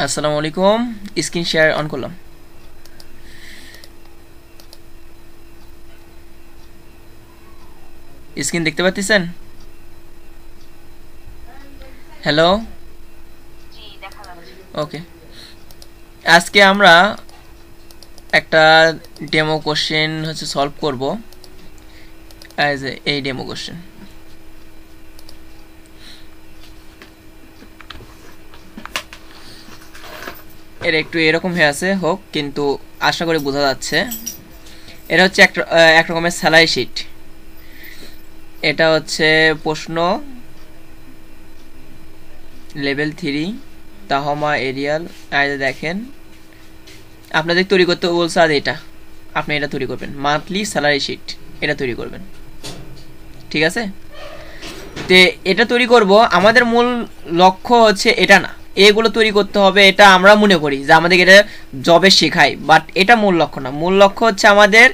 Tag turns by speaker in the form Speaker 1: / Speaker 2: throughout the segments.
Speaker 1: আসসালামু আলাইকুম। Screen share on করলাম। স্ক্রিন দেখতে পাচ্ছেন? হ্যালো, ওকে। আজকে আমরা একটা ডেমো কোশ্চেন সলভ করব। এই ডেমো কোশ্চেন এর একটু এরকম হয়ে আছে, হোক, কিন্তু আশা করি বোঝা যাচ্ছে। এটা হচ্ছে এক রকমের স্যালারি শিট। এটা হচ্ছে প্রশ্ন লেভেল 3 তাহমা এরিয়াল। দেখেন, আপনাদের তৈরি করতে বলছে, আর আপনি এটা তৈরি করবেন, মান্থলি স্যালারি শিট এটা তৈরি করবেন, ঠিক আছে? তো এটা তৈরি করব, আমাদের মূল লক্ষ্য হচ্ছে এটা না, এগুলো তৈরি করতে হবে, এটা আমরা মনে করি যে আমাদের এটা জবে শেখায়, বাট এটা মূল লক্ষ্য না। মূল লক্ষ্য হচ্ছে আমাদের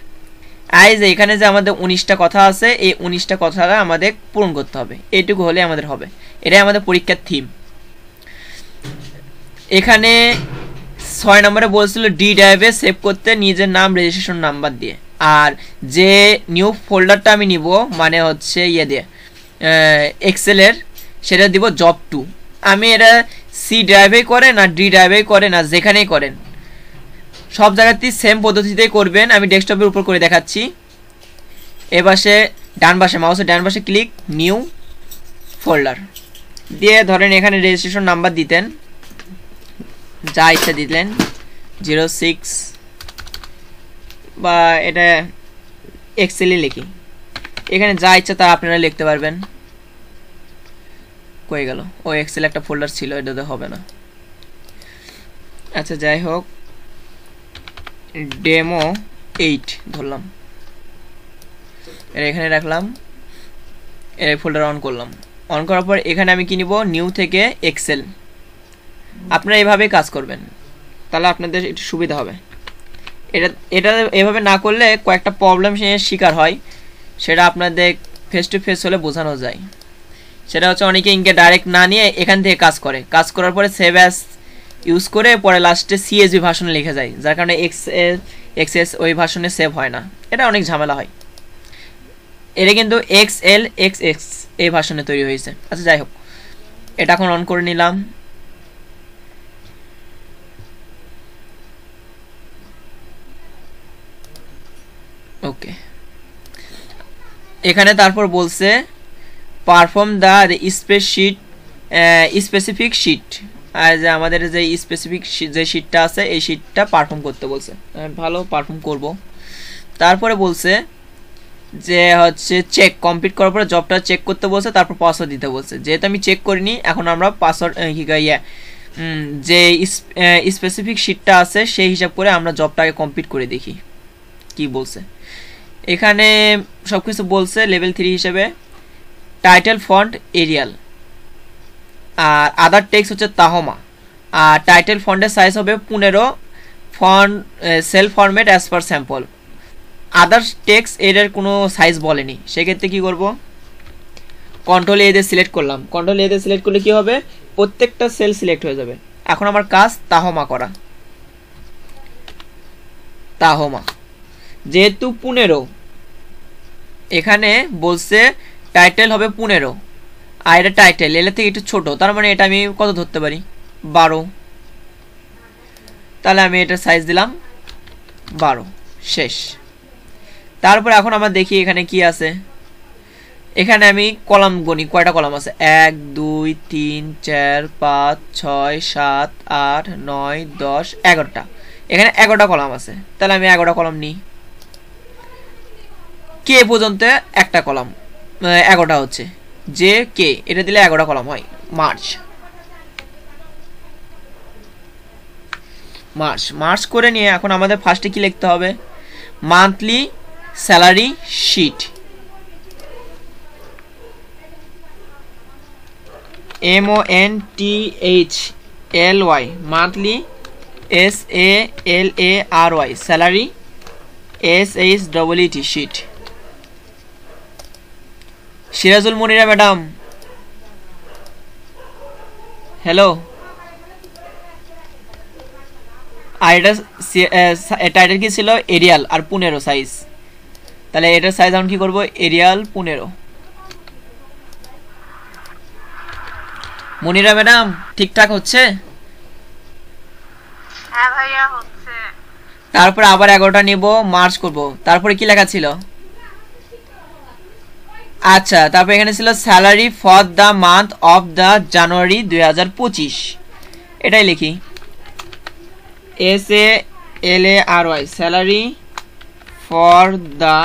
Speaker 1: যে এখানে যে আমাদের 19টা কথা আছে, এই 19টা কথাটা আমাদের পূরণ করতে হবে, এইটুকু হলে আমাদের হবে। এটাই আমাদের পরীক্ষার থিম। এখানে 6 নম্বরে বলছিল ডি ড্রাইভে সেভ করতে নিজের নাম রেজিস্ট্রেশন নাম্বার দিয়ে, আর যে নিউ ফোল্ডারটা আমি নিব মানে হচ্ছে দিয়ে এক্সেলের, সেটা দিব জব 2। আমি এটা সি ড্রাইভেই করেন আর ডি ড্রাইভেই করেন আর যেখানেই করেন সব জায়গাতেই সেম পদ্ধতিতেই করবেন। আমি ডেস্কটপের উপর করে দেখাচ্ছি। এপাশে ডান পাশে মাউসের ডান পাশে ক্লিক, নিউ ফোল্ডার দিয়ে ধরেন এখানে রেজিস্ট্রেশন নাম্বার দিতেন, যা ইচ্ছা দিলেন, 06 বা এটা এক্সেলে লিখি, এখানে যা ইচ্ছা তা আপনারা লিখতে পারবেন। কই গেল? ও এক্সেল একটা ফোল্ডার ছিল, এটাতে হবে না। আচ্ছা, যাই হোক, ডেমো 8 ধরলাম, এটা এখানে রাখলাম, এই ফোল্ডার অন করলাম। অন করার পর এখানে আমি কি নিব, নিউ থেকে এক্সেল। আপনারা এভাবে কাজ করবেন, তাহলে আপনাদের একটু সুবিধা হবে। এটা এভাবে না করলে কয়েকটা প্রবলেম শিকার হয়, সেটা আপনাদের ফেস টু ফেস হলে বোঝানো যায়। সেটা হচ্ছে অনেকে ইনকে ডাইরেক্ট না নিয়ে এখান থেকে কাজ করার পরে সেভ অ্যাজ ইউজ করে পরে লাস্টে সিএসভি ভার্সনে লিখে যায়, যার কারণে এক্সএস ওই ভার্সনে সেভ হয় না, এটা অনেক ঝামেলা হয়। এটা কিন্তু XLXX এই ভার্সনে তৈরি হয়েছে। আচ্ছা, যাই হোক, এটা এখন অন করে নিলাম। ওকে, এখানে তারপর বলছে perform the spreadsheet specific sheet, আর যে আমাদের যে স্পেসিফিক যে শিটটা আছে এই শিটটা পারফর্ম করতে বলছে। ভালো, পারফর্ম করব। তারপরে বলছে যে হচ্ছে চেক কমপ্লিট করার পরে জবটা চেক করতে বলছে, তারপর পাসওয়ার্ড দিতে বলছে। যেহেতু আমি চেক করিনি, এখন আমরা পাসওয়ার্ড যে স্পেসিফিক শিটটা আছে সেই হিসাব করে আমরা জবটাকে কমপ্লিট করে দেখি কি বলছে। এখানে সব কিছু বলছে লেভেল 3 হিসেবে। টাইটেল ফন্ট এরিয়াল, আর আদার টেক্সট হচ্ছে তাহমা, আর টাইটেল ফন্টের সাইজ হবে 15, font cell format as per sample. Other text এর কোনো সাইজ বলেনি, সেক্ষেত্রে কি করব, কন্ট্রোল এ দিয়ে সিলেক্ট করলাম। কন্ট্রোল এ দিয়ে সিলেক্ট করলে কি হবে, প্রত্যেকটা সেল সিলেক্ট হয়ে যাবে। এখন আমার কাজ তাহমা করা। তাহমা যেহেতু 15, এখানে বলছে টাইটেল হবে 15, আর এটা টাইটেল এর থেকে একটু ছোট, তার মানে এটা আমি কত ধরতে পারি, 12। তাহলে আমি এটা সাইজ দিলাম 12, শেষ। তারপর এখন আমরা দেখি এখানে কি আছে। এখানে আমি কলাম গণি, কয়টা কলাম আছে, 1 2 3 4 5 6 7 8 9 10 11টা। এখানে 11টা কলাম আছে, তাহলে আমি 11টা কলাম নিই। কে পর্যন্ত একটা কলাম, 11টা হচ্ছে, যে কে এটা দিলে 11টা কলাম হয়। মার্চ করে নিয়ে এখন আমাদের ফার্স্টে কি লিখতে হবে, monthly salary sheet, MONTHLY, monthly SALARY, salary SHEET sheet. Sirajul Monira madam, hello, আর এটা টাইটেল কি ছিল এরিয়াল আর 15 সাইজ, তাহলে এটার সাইজ এখন কি করব এরিয়াল 15। মনিরা ম্যাডাম ঠিকঠাক হচ্ছে?
Speaker 2: হ্যাঁ ভাইয়া হচ্ছে।
Speaker 1: তারপর আবার 11টা নিব, মার্চ করব। তারপরে কি লেখা ছিল? আচ্ছা, তারপর এখানে ছিল salary for the month of the January 2025, এটাই লিখি SALARY salary for the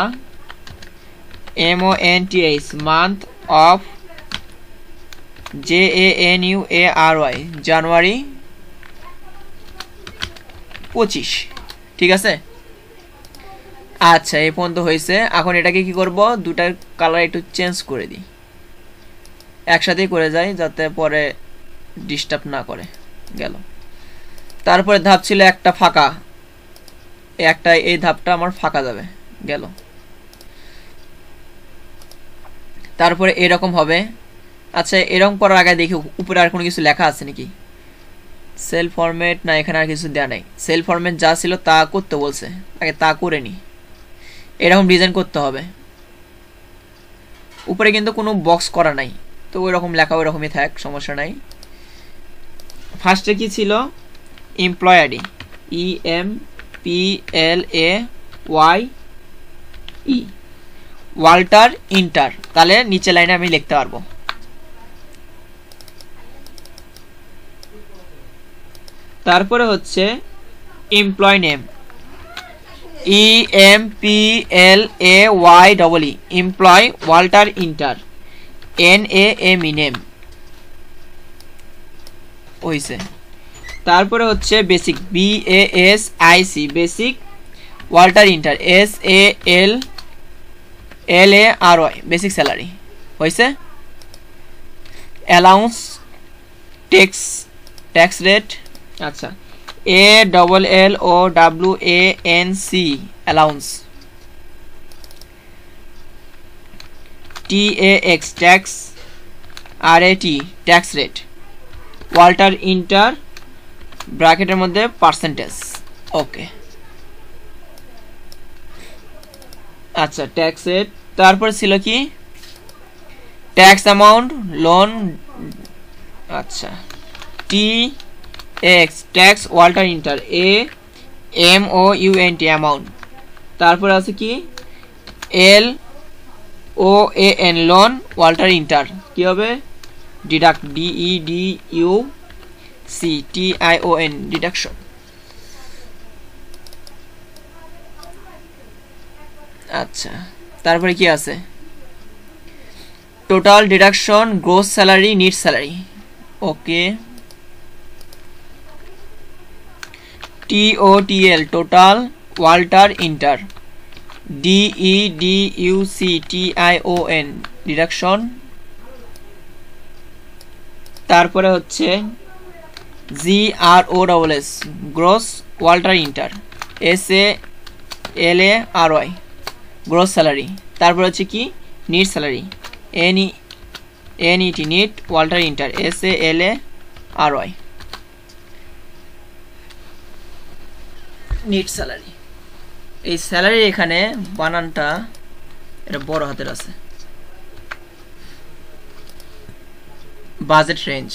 Speaker 1: MONTH month of JANUARY January 25, ঠিক আছে। আচ্ছা এই পর্যন্ত হয়েছে। এখন এটাকে কি করব, দুটার কালার একটু চেঞ্জ করে দিই, একসাথেই করে যাই যাতে পরে ডিস্টার্ব না করে। গেল। তারপরে ধাপ ছিল একটা ফাঁকা, একটা এই ধাপটা আমার ফাঁকা যাবে, গেল। তারপরে এরকম হবে। আচ্ছা এরকম করার আগে দেখি উপরে আর কোনো কিছু লেখা আছে নাকি। সেল ফরম্যাট না, এখানে আর কিছু দেওয়া নাই। সেল ফরম্যাট যা ছিল তা করতে বলছে, আগে তা করে নি। এরকম ডিজাইন করতে হবে। উপরে কিন্তু কোনো বক্স করা নাই, তো ওই রকম লেখা ওই রকমই থাক, সমস্যা নাই। ফার্স্টে কি ছিল employee ID EMPLAYE alter enter, তাহলে নিচে লাইনে আমি লিখতে পারবো। তারপরে হচ্ছে employee name EMPLAYE employee alter enter NAME name হইছে। তারপরে হচ্ছে basic BASIC basic alter enter SALLARY basic salary হইছে। অ্যালাউন্স ট্যাক্স রেট, আচ্ছা ALLOWANC allowance, TAX tax, RAT tax rate, alter enter ব্র্যাকেটের মধ্যে পার্সেন্টেজ, ওকে। আচ্ছা ট্যাক্স রেট। তারপর ছিল কি ট্যাক্স অ্যামাউন্ট লোন, আচ্ছা TX tax Walter inter AMOUNT amount. তারপর আছে কি LOAN লোন ওয়াল্টার ইন্টার কি হবে ডিডাক্ট DEDUCTION ডিডাকশন। আচ্ছা তারপরে কি আছে total deduction gross salary net salary, okay. TOTL total Walter enter DEDUCTION deduction. তারপরে হচ্ছে GROSS gross Walter enter SALARY gross salary. তারপর হচ্ছে কি net salary NET net Walter enter SALARY net salary. এই স্যালারি এখানে বানানটা এটা বড় হাতের আছে। Budget range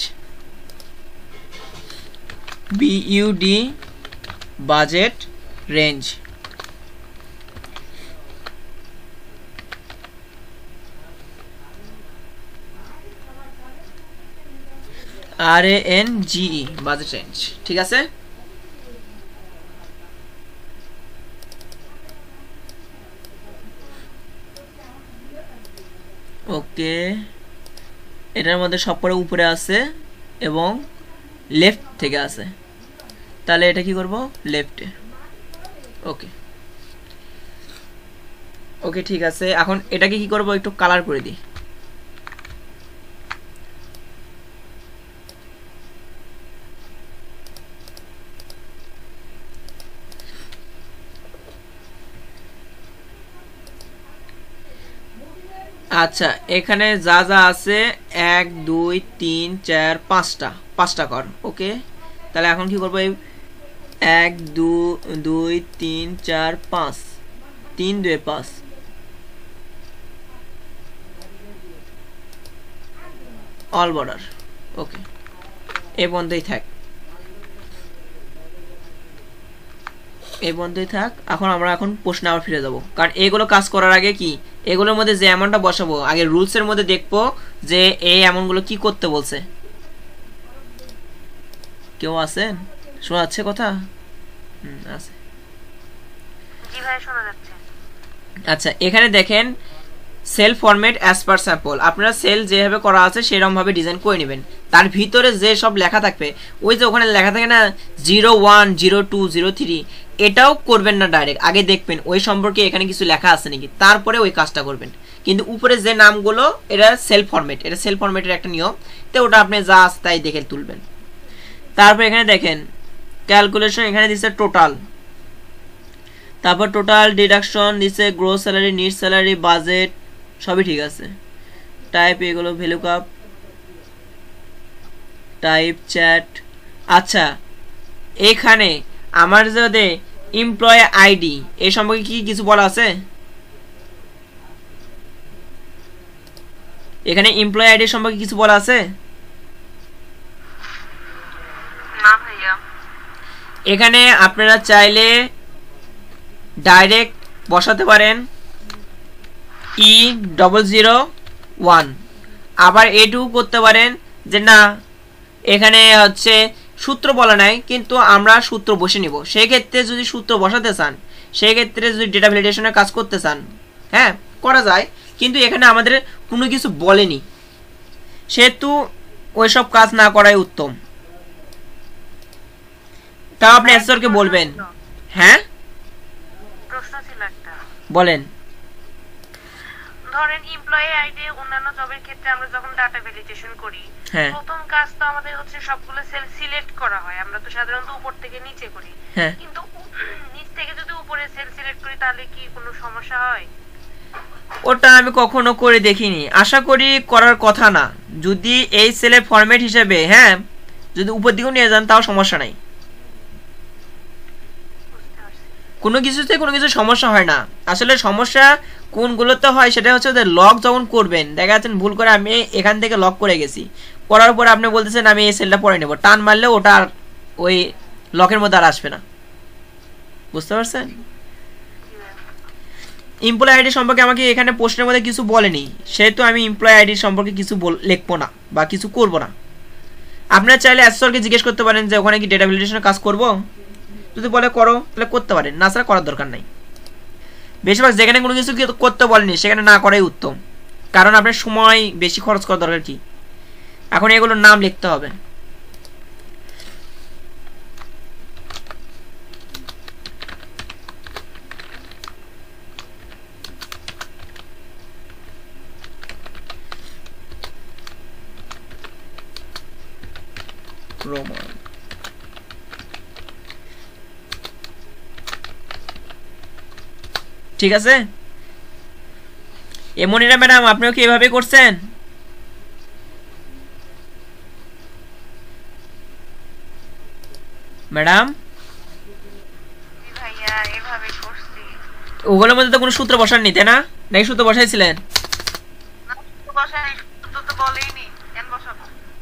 Speaker 1: BUD budget range. RANGE budget range, ঠিক আছে। ওকে এটার মধ্যে সবকটা উপরে আছে এবং লেফট থেকে আছে, তাহলে এটা কি করব লেফটে, ওকে ওকে ঠিক আছে। এখন এটাকে কি করব একটু কালার করে দিই। আচ্ছা এখানে যা যা আছে 1 2 3 4 5টা কর, ওকে। তাহলে এখন কি করব 1 2 2 3 4 5 3 2 5 অল বর্ডার। ওকে, এই বন্ধই থাক, এই বন্ধই থাক। এখন আমরা প্রশ্নে আবার ফিরে যাব, কারণ এগুলো কাজ করার আগে কি এগুলোর মধ্যে যে অ্যামাউন্টটা বসাবো আগে রুলসের মধ্যে দেখবো যে এই অ্যামাউন্টগুলো কি করতে বলছে। কেউ আছেন? শোনা যাচ্ছে কথা? আছে।
Speaker 2: জি ভাই শোনা যাচ্ছে।
Speaker 1: আচ্ছা, এখানে দেখেন cell format as per sample. আপনারা সেল যেভাবে করা আছে সেরকম ভাবে ডিজাইন করে নেবেন। তার ভিতরে যে সব লেখা থাকবে, ওই যে ওখানে লেখা থাকে না 01 02 03, এটাও করবেন না ডাইরেক্ট, আগে দেখবেন ওই সম্পর্কে এখানে কিছু লেখা আছে নাকি, তারপরে ওই কাজটা করবেন। কিন্তু উপরে যে নামগুলো এটা সেল ফরম্যাট, এটা সেল ফরম্যাটের একটা নিয়ম, তো ওটা আপনি যা আছে তাই দেখে তুলবেন। তারপর এখানে দেখেন ক্যালকুলেশন, এখানে দিচ্ছে টোটাল, তারপর টোটাল ডিডাকশন দিচ্ছে, gross salary, net salary, budget, সবই ঠিক আছে। টাইপ এগুলো ভ্যালু কাপ, টাইপ চ্যাট। আচ্ছা, এখানে আমার যদি এমপ্লয় আইডি এই সম্পর্কে কি কিছু বলা আছে? এখানে এমপ্লয় আইডি সম্পর্কে কিছু বলা আছে?
Speaker 2: না ভাইয়া।
Speaker 1: এখানে আপনারা চাইলে ডাইরেক্ট বসাতে পারেন E001, আবার এটুকু করতে পারেন যে না এখানে হচ্ছে সূত্র বলা নাই কিন্তু আমরা সূত্র বসে নিব। সেই ক্ষেত্রে যদি সূত্র বসাতে চান, সেই ক্ষেত্রে যদি ডেটা ভ্যালিডেশনের কাজ করতে চান, হ্যাঁ করা যায়, কিন্তু এখানে আমাদের কোনো কিছু বলেনি, সেহেতু ওইসব কাজ না করাই উত্তম। তাও আপনি অ্যান্সারকে বলবেন। হ্যাঁ
Speaker 2: প্রশ্ন ছিল একটা,
Speaker 1: বলেন।
Speaker 2: ধরেন এমপ্লয়ি আইডি অন্যান্য জবের ক্ষেত্রে আমরা যখন ডাটা ভ্যালিডেশন করি,
Speaker 1: হ্যাঁ
Speaker 2: প্রথম কাজ তো আমাদের হচ্ছে সবগুলো সেল সিলেক্ট করা হয়। আমরা তো সাধারণত উপর থেকে নিচে করি,
Speaker 1: হ্যাঁ
Speaker 2: কিন্তু নিচ থেকে যদি উপরে সেল সিলেক্ট করি তাহলে কি কোনো সমস্যা হয়?
Speaker 1: ওটা আমি কখনো করে দেখিনি, আশা করি করার কথা না। যদি এই সেলের ফরম্যাট হিসেবে হ্যাঁ যদি উপর দিকেও নিয়ে যান তাও সমস্যা নাই, কোনো কিছুতে কোনো কিছু সমস্যা হয় না। আসলে সমস্যা কোনগুলোতে হয় সেটা হচ্ছে ওদের লক যখন করবেন, দেখা যাচ্ছে ভুল করে আমি এখান থেকে লক করে গেছি, করার পর আপনি বলতেছেন আমি এই সেলটা পরে নেব, টান মারলে ওটা আর ওই লকের মধ্যে আর আসবে না, বুঝতে পারছেন? এমপ্লয় আইডি সম্পর্কে আমাকে এখানে প্রশ্নের মধ্যে কিছু বলেনি, সেহেতু আমি এমপ্লয় আইডি সম্পর্কে কিছু লিখবো না বা কিছু করব না। আপনারা চাইলে অ্যাসেসরকে জিজ্ঞেস করতে পারেন যে ওখানে কি ডেটা ভ্যালিডেশনের কাজ করব, যদি বলে করো তাহলে করতে পারেন, না ছাড়া করার দরকার নাই। বেশিরভাগ যেখানে কোনো কিছু করতে বলেনি সেখানে না করাই উত্তম, কারণ আপনার সময় বেশি খরচ করার দরকার কি, এখন এগুলোর নাম লিখতে হবে। রোমান, ঠিক আছে? এমনিরা ম্যাডাম আপনিও কি এভাবে করছেন? ম্যাডাম
Speaker 2: ভাইয়া এভাবে করছি।
Speaker 1: ওগুলোর মধ্যে তো কোনো সূত্র বসাননি তাই না, নাকি সূত্র বসাইছিলেন?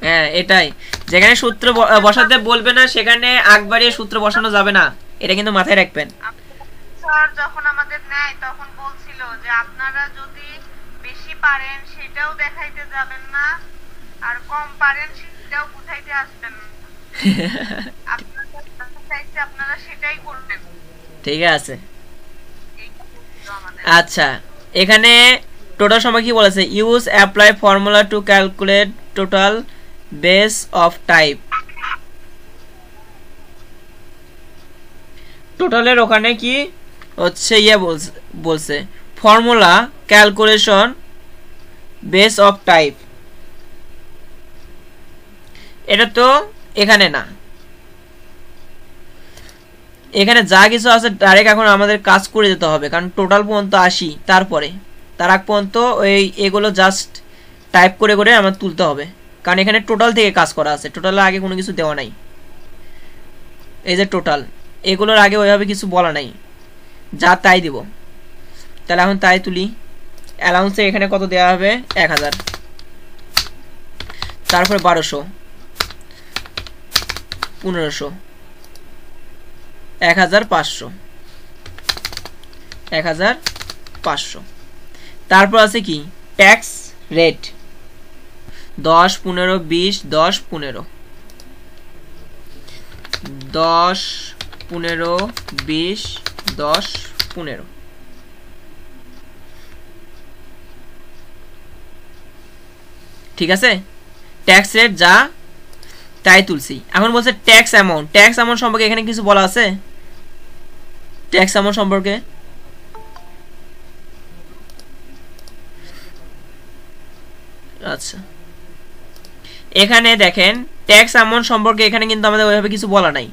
Speaker 1: হ্যাঁ এটাই, যেখানে সূত্র বসাতে বলবে না সেখানে আগ বাড়িয়ে সূত্র বসানো যাবে না, এটা কিন্তু মাথায় রাখবেন।
Speaker 2: স্যার যখন আমাদের নেয় তখন বলছিল যে আপনারা যদি বেশি পারেন সেটাও দেখাইতে যাবেন না, আর কম পারেন সেটাও বুঝাইতে আসবেন না, আপনারা সেটাই করবেন।
Speaker 1: ঠিক আছে, আচ্ছা এখানে টোটাল সময় কি বলেছে? Use apply formula to calculate total base of type. টোটালের ওখানে কি হচ্ছে বলছে formula calculation base of type, এটা তো এখানে না, এখানে যা কিছু আছে ডাইরেক্ট এখন আমাদের কাজ করে যেতে হবে, কারণ টোটাল পর্যন্ত আসি, তারপরে তার আগ পর্যন্ত ওই এগুলো জাস্ট টাইপ করে করে আমার তুলতে হবে, কারণ এখানে টোটাল থেকে কাজ করা আছে, টোটালের আগে কোনো কিছু দেওয়া নাই। এই যে টোটাল, এগুলোর আগে ওইভাবে কিছু বলা নাই, যা তাই দিব। তাহলে এখন তাই তুলি। অ্যালাউন্সে এখানে কত দেওয়া হবে? 1000, তারপরে 1200, 1500, 1500, 1500। তারপর আছে কি ট্যাক্স রেট 10, 15, 20, 10, 15, 10, 15, 20, 10, 15। ঠিক আছে, ট্যাক্স রেট যা তাই তুলছি। এখন বলছে ট্যাক্স অ্যামাউন্ট। ট্যাক্স অ্যামাউন্ট সম্পর্কে এখানে কিছু বলা আছে? ট্যাক্স অ্যামাউন্ট সম্পর্কে আচ্ছা, এখানে দেখেন ট্যাক্স অ্যামাউন্ট সম্পর্কে এখানে কিন্তু আমাদের ওইভাবে কিছু বলা নাই।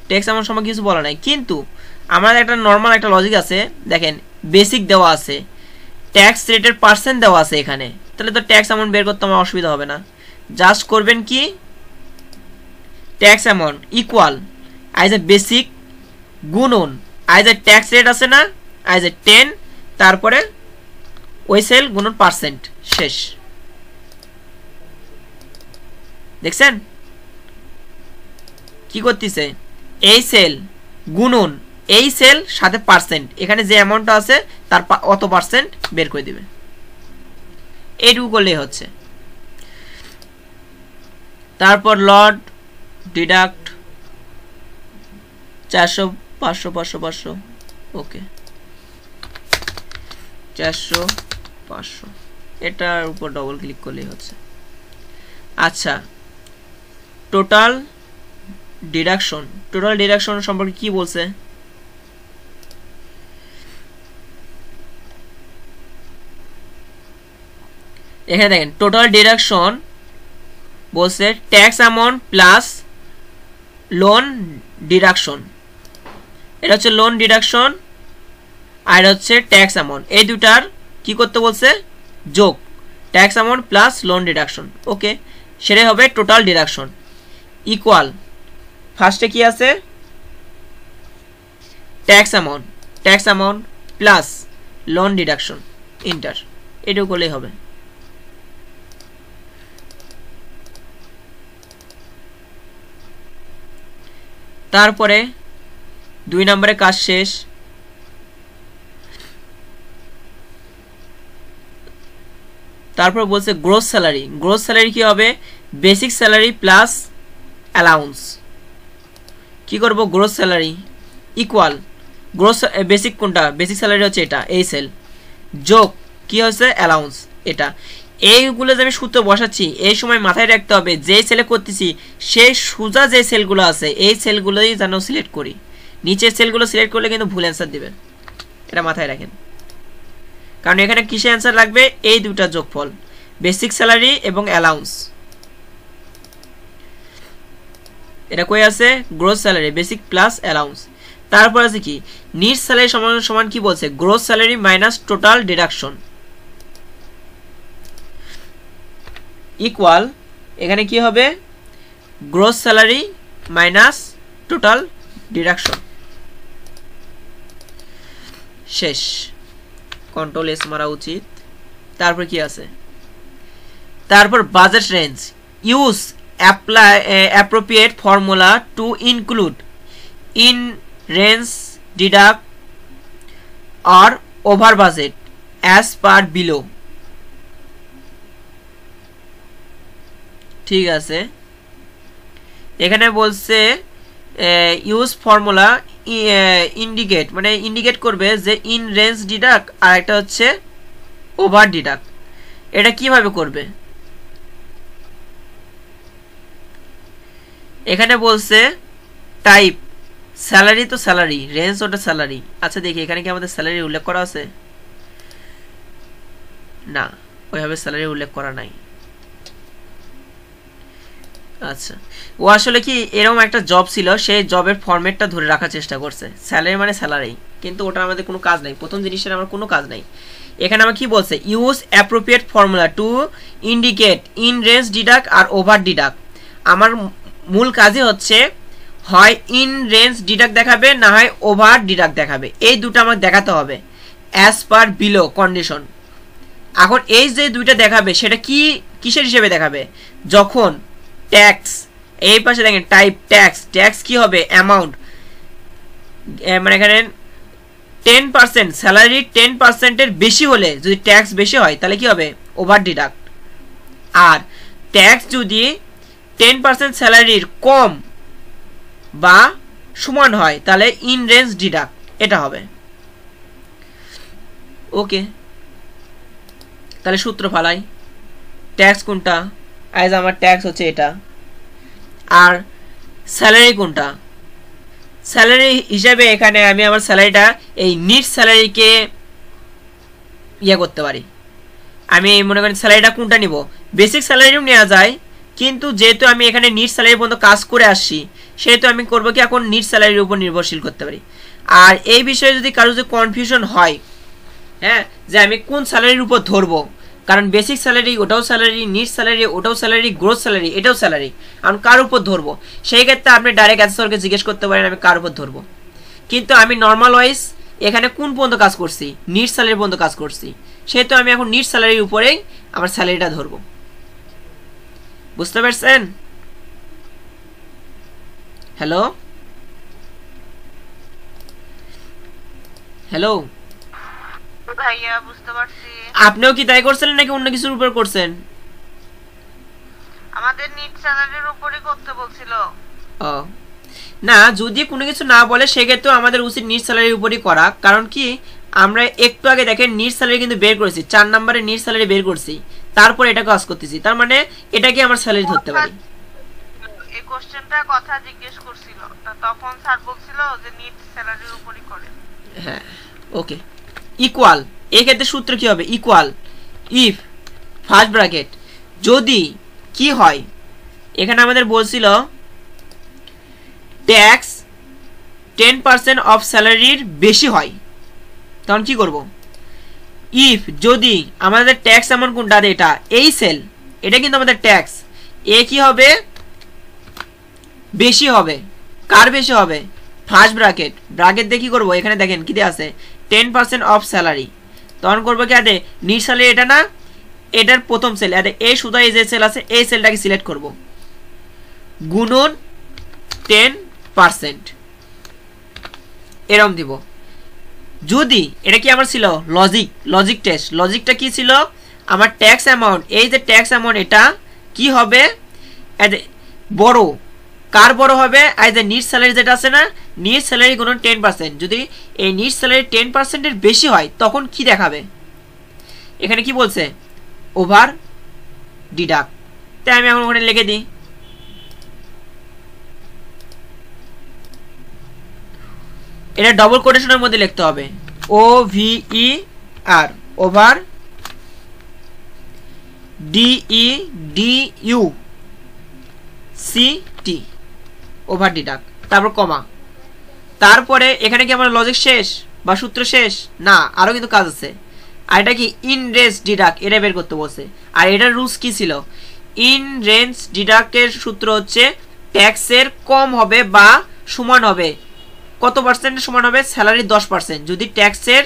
Speaker 1: ট্যাক্স অ্যামাউন্ট সম্পর্কে কিছু বলা নাই, কিন্তু আমাদের একটা নর্মাল একটা লজিক আছে। দেখেন বেসিক দেওয়া আছে, ট্যাক্স রেটের পার্সেন্ট দেওয়া আছে এখানে, তাহলে তো ট্যাক্স অ্যামাউন্ট বের করতে আমার অসুবিধা হবে না। জাস্ট করবেন কি ট্যাক্স অ্যামাউন্ট ইকুয়াল আইজ এ বেসিক গুণন আইজ এ ট্যাক্স রেট আছে না, আইজ এ 10, তারপরে ওই সেল গুণন পার্সেন্ট, শেষ। দেখছেন কি করতেছে? এই সেল গুণন এই সেল সাথে পার্সেন্ট, এখানে যে অ্যামাউন্টটা আছে তার অত পার্সেন্ট বের করে দিবে। এইটুকু করলেই হচ্ছে। তারপর লট ডিডাক্ট 400, 500, 500, 500, ওকে 400, 500, এটার উপর ডবল ক্লিক করলেই হচ্ছে। আচ্ছা, টোটাল ডিডাকশন। টোটাল ডিডাকশন সম্পর্কে কি বলছে? এখানে দেখেন টোটাল ডিডাকশন বলছে tax amount plus loan deduction. এটা হচ্ছে লোন ডিডাকশন আর হচ্ছে ট্যাক্স অ্যামাউন্ট, এই দুটার কি করতে বলছে? যোগ, tax amount plus loan deduction. Okay, সেটাই হবে টোটাল ডিডাকশন ইকুয়াল ফার্স্টে কি আছে? Tax amount plus loan deduction, enter, এটাও করলেই হবে। তারপরে 2 নম্বরে কাজ শেষ। তারপর বলছে গ্রোস স্যালারি। গ্রোস স্যালারি কি হবে? Basic salary plus allowance. কি করব? Gross salary equal gross basic কোনটা? বেসিক স্যালারি হচ্ছে এটা, এই সেল, যোগ কি হচ্ছে? অ্যালাউন্স। এটা এইগুলো যে আমি সূত্র বসাচ্ছি এই সময় মাথায় রাখতে হবে যে সেলে করতেছি সেই সোজা যে সেলগুলো আছে এই সেলগুলোই যেন সিলেক্ট করি। নিচের সেলগুলো সিলেক্ট করলে কিন্তু ভুল অ্যান্সার দিবেন, এটা মাথায় রাখেন। কারণ এখানে কিসে অ্যান্সার লাগবে? এই দুটা যোগফল, বেসিক স্যালারি এবং অ্যালাউন্স। এটা কই আছে? Gross salary basic plus allowance. তারপর আছে কি নিট স্যালারি সমান সমান কি বলছে? Gross salary minus total deduction equal এখানে কি হবে? Gross salary minus total deduction, শেষ। কন্ট্রোল এস মারা উচিত। তারপর কি আছে? তারপর budget range use apply appropriate formula to include in range deduct or over budget as per below। ঠিক আছে, এখানে বলছে ইউজ ফর্মুলা ইন্ডিকেট, মানে ইন্ডিকেট করবে যে ইন রেঞ্জ ডিডাক্ট আর একটা হচ্ছে ওভার ডিডাক্ট। এটা কিভাবে করবে? এখানে বলছে টাইপ স্যালারি, তো স্যালারি, রেঞ্জ ওটা স্যালারি। আচ্ছা দেখি এখানে কি আমাদের স্যালারি উল্লেখ করা আছে? না, ওইভাবে স্যালারি উল্লেখ করা নাই। আচ্ছা, ও আসলে কি এরকম একটা জব ছিল, সেই জবের ফরম্যাটটা ধরে রাখার চেষ্টা করছে, স্যালারি মানে স্যালারি, কিন্তু ওটা আমাদের কোনো কাজ নাই। প্রথম জিনিসটা আমার কোনো কাজ নাই। এখানে আমার কি বলছে? Use appropriate formula to indicate in range deduct আর ওভার ডিডাক্ট। আমার মূল কাজই হচ্ছে হয় ইন রেঞ্জ ডিডাক্ট দেখাবে, না হয় ওভার ডিডাক্ট দেখাবে, এই দুটো আমাকে দেখাতে হবে অ্যাজ পার বিলো কন্ডিশন। এখন এই যে দুইটা দেখাবে সেটা কি কিসের হিসেবে দেখাবে, যখন ট্যাক্স এই পাশে দেখেন টাইপ ট্যাক্স, ট্যাক্স কি হবে অ্যামাউন্ট, মানে এখানে 10% স্যালারি 10%-এর বেশি হলে যদি ট্যাক্স বেশি হয় তাহলে কি হবে ওভার ডিডাক্ট, আর ট্যাক্স যদি 10% স্যালারির কম বা সমান হয় তাহলে ইন রেঞ্জ ডিডাক্ট এটা হবে। ওকে, তাহলে সূত্র ফালাই, ট্যাক্স কোনটা, আজ আমার ট্যাক্স হচ্ছে এটা, আর স্যালারি কোনটা, স্যালারি হিসাবে এখানে আমি আমার স্যালারিটা এই নিট স্যালারিকে ইয়ে করতে পারি। আমি মনে করি স্যালারিটা কোনটা নিব, বেসিক স্যালারিও নেওয়া যায়, কিন্তু যেহেতু আমি এখানে নিট স্যালারি পর্যন্ত কাজ করে আসছি সেহেতু আমি করবো কি এখন নিট স্যালারির উপর নির্ভরশীল করতে পারি। আর এই বিষয়ে যদি কারো যদি কনফিউশন হয়, হ্যাঁ, যে আমি কোন স্যালারির উপর ধরবো, কারণ বেসিক স্যালারি ওটাও স্যালারি, নিট স্যালারি ওটাও স্যালারি, গ্রোথ স্যালারি এটাও স্যালারি, আমি কার উপর ধরবো, সেই ক্ষেত্রে আপনি ডাইরেক্ট অ্যান্সারকে জিজ্ঞেস করতে পারেন আমি কার উপর ধরবো। কিন্তু আমি নর্মাল ওয়াইজ এখানে কোন পর্যন্ত কাজ করছি, নিট স্যালারি পর্যন্ত কাজ করছি, সেহেতু আমি এখন নিট স্যালারির উপরেই আমার স্যালারিটা ধরবো। বুঝতে পারছেন? হ্যালো হ্যালো
Speaker 2: ভাইয়া বুঝতে পারছি।
Speaker 1: আপনিও কি তাই করছিলেন নাকি অন্য কিছুর উপর করছেন?
Speaker 2: আমাদের নিট স্যালারির উপরই করতে বলছিল।
Speaker 1: ও না, যদি কোনো কিছু না বলে সেক্ষেত্রে আমাদের উচিত নিট স্যালারির উপরই করা, কারণ কি আমরা একটু আগে দেখেন নিট স্যালারি কিন্তু বের করেছি, 4 নম্বরে নিট স্যালারি বের করছি, তারপর এটা কাজ করতেছি, তার মানে এটাকে আমার স্যালারি ধরতে পারি।
Speaker 2: এই কোশ্চেনটা কথা জিজ্ঞেস করছিল, তখন স্যার বলছিল যে নিট স্যালারির উপরই করে।
Speaker 1: হ্যাঁ ওকে, ইকুয়াল, এই ক্ষেত্রে সূত্র কি হবে, ইকুয়াল ইফ ফার্স্ট ব্র্যাকেট যদি কি হয়, এখানে আমাদের বলছিল ট্যাক্স 10% অফ স্যালারির বেশি হয়, তখন কি করব, ইফ যদি আমাদের ট্যাক্স অ্যামাউন্ট কোনটা, এটা এই সেল, এটা কিন্তু আমাদের ট্যাক্স, এ কি হবে বেশি হবে, কার বেশি হবে, ফার্স্ট ব্র্যাকেট, ব্র্যাকেট দিয়ে কি করবো, এখানে দেখেন কি আছে 10% অফ স্যালারি, তখন করবো কি আদে নিট স্যালারি এটা না, এটার প্রথম সেল, আদে এই সুদা এই যে সেল আছে এই সেলটাকে সিলেক্ট করব, গুণন 10% এরকম দিব। যদি এটা কি আমার ছিল লজিক টেস্ট, লজিকটা কি ছিল আমার ট্যাক্স অ্যামাউন্ট, এই যে ট্যাক্স অ্যামাউন্ট এটা কি হবে বড়, কার বড় হবে, এই যে নিট স্যালারি যেটা আছে না, নিট স্যালারি গুণন 10%, যদি এই নিট স্যালারি 10%-এর বেশি হয় তখন কি দেখাবে, এখানে কি বলছে ওভার ডিডাক্ট, তাই আমি এখন ওখানে লিখে দিই, এটা ডবল কোটেশনের মধ্যে লিখতে হবে OVER over DEDUCT over deduct, তারপর কমা, তারপরে এখানে কি আমার লজিক শেষ বা সূত্র শেষ না, আরো কিন্তু কাজ আছে, আর এটা কি ইন রেঞ্জ ডিডাক্ট এটা বের করতে বলছে, আর এটার রুলস কি ছিল, ইন রেঞ্জ ডিডাক্টের সূত্র হচ্ছে ট্যাক্সের কম হবে বা সমান হবে, কত পার্সেন্টের সমান হবে, স্যালারি 10%, যদি ট্যাক্সের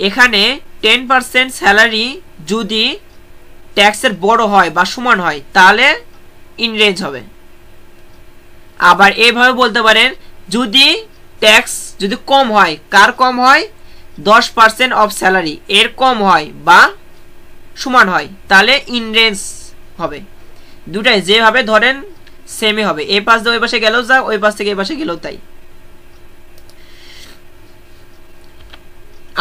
Speaker 1: এখানে 10% স্যালারি যদি ট্যাক্সের বড় হয় বা সমান হয় তাহলে ইন রেঞ্জ হবে। আবার এইভাবে বলতে পারেন যদি ট্যাক্স যদি কম হয়, কার কম হয়, 10% অফ স্যালারি এর কম হয় বা সমান হয় তাহলে ইন রেঞ্জ হবে। দুটাই যেভাবে ধরেন সেমই হবে, এই পাশ দিয়ে ওই পাশে গেলেও যা, ওই পাশ থেকে এই পাশে গেলেও তাই।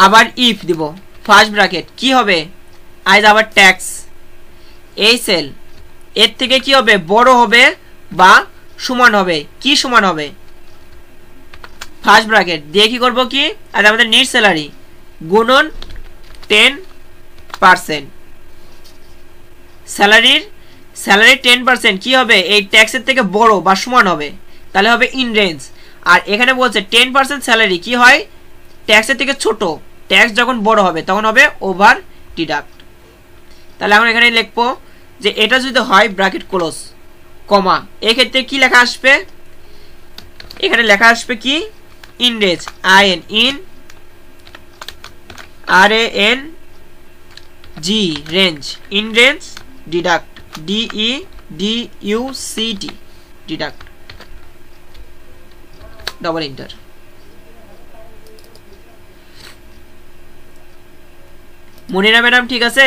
Speaker 1: আবার ইফ দিব ফার্স্ট ব্র্যাকেট কি হবে, আজ আবার ট্যাক্স এই সেল এর থেকে কি হবে বড় হবে বা সমান হবে, কি সমান হবে, ফার্স্ট ব্র্যাকেট দিয়ে কি করব কি, আর আমাদের নিট স্যালারি গুণন 10%, স্যালারি 10% কি হবে, এই ট্যাক্সের থেকে বড় বা সমান হবে তাহলে হবে ইন রেঞ্জ। আর এখানে বলছে 10% স্যালারি কি হয় ট্যাক্সের থেকে ছোট, ট্যাক্স যখন বড় হবে তখন হবে ওভার ডিডাক্ট। তাহলে এখন এখানে লিখবো যে এটা যদি হয় ব্র্যাকেট ক্লোজ কমা, এই ক্ষেত্রে কি লেখা আসবে, এখানে লেখা আসবে কি in range IN in RANG range in range deduct DEDUCT deduct double enter. Monira madam ঠিক আছে?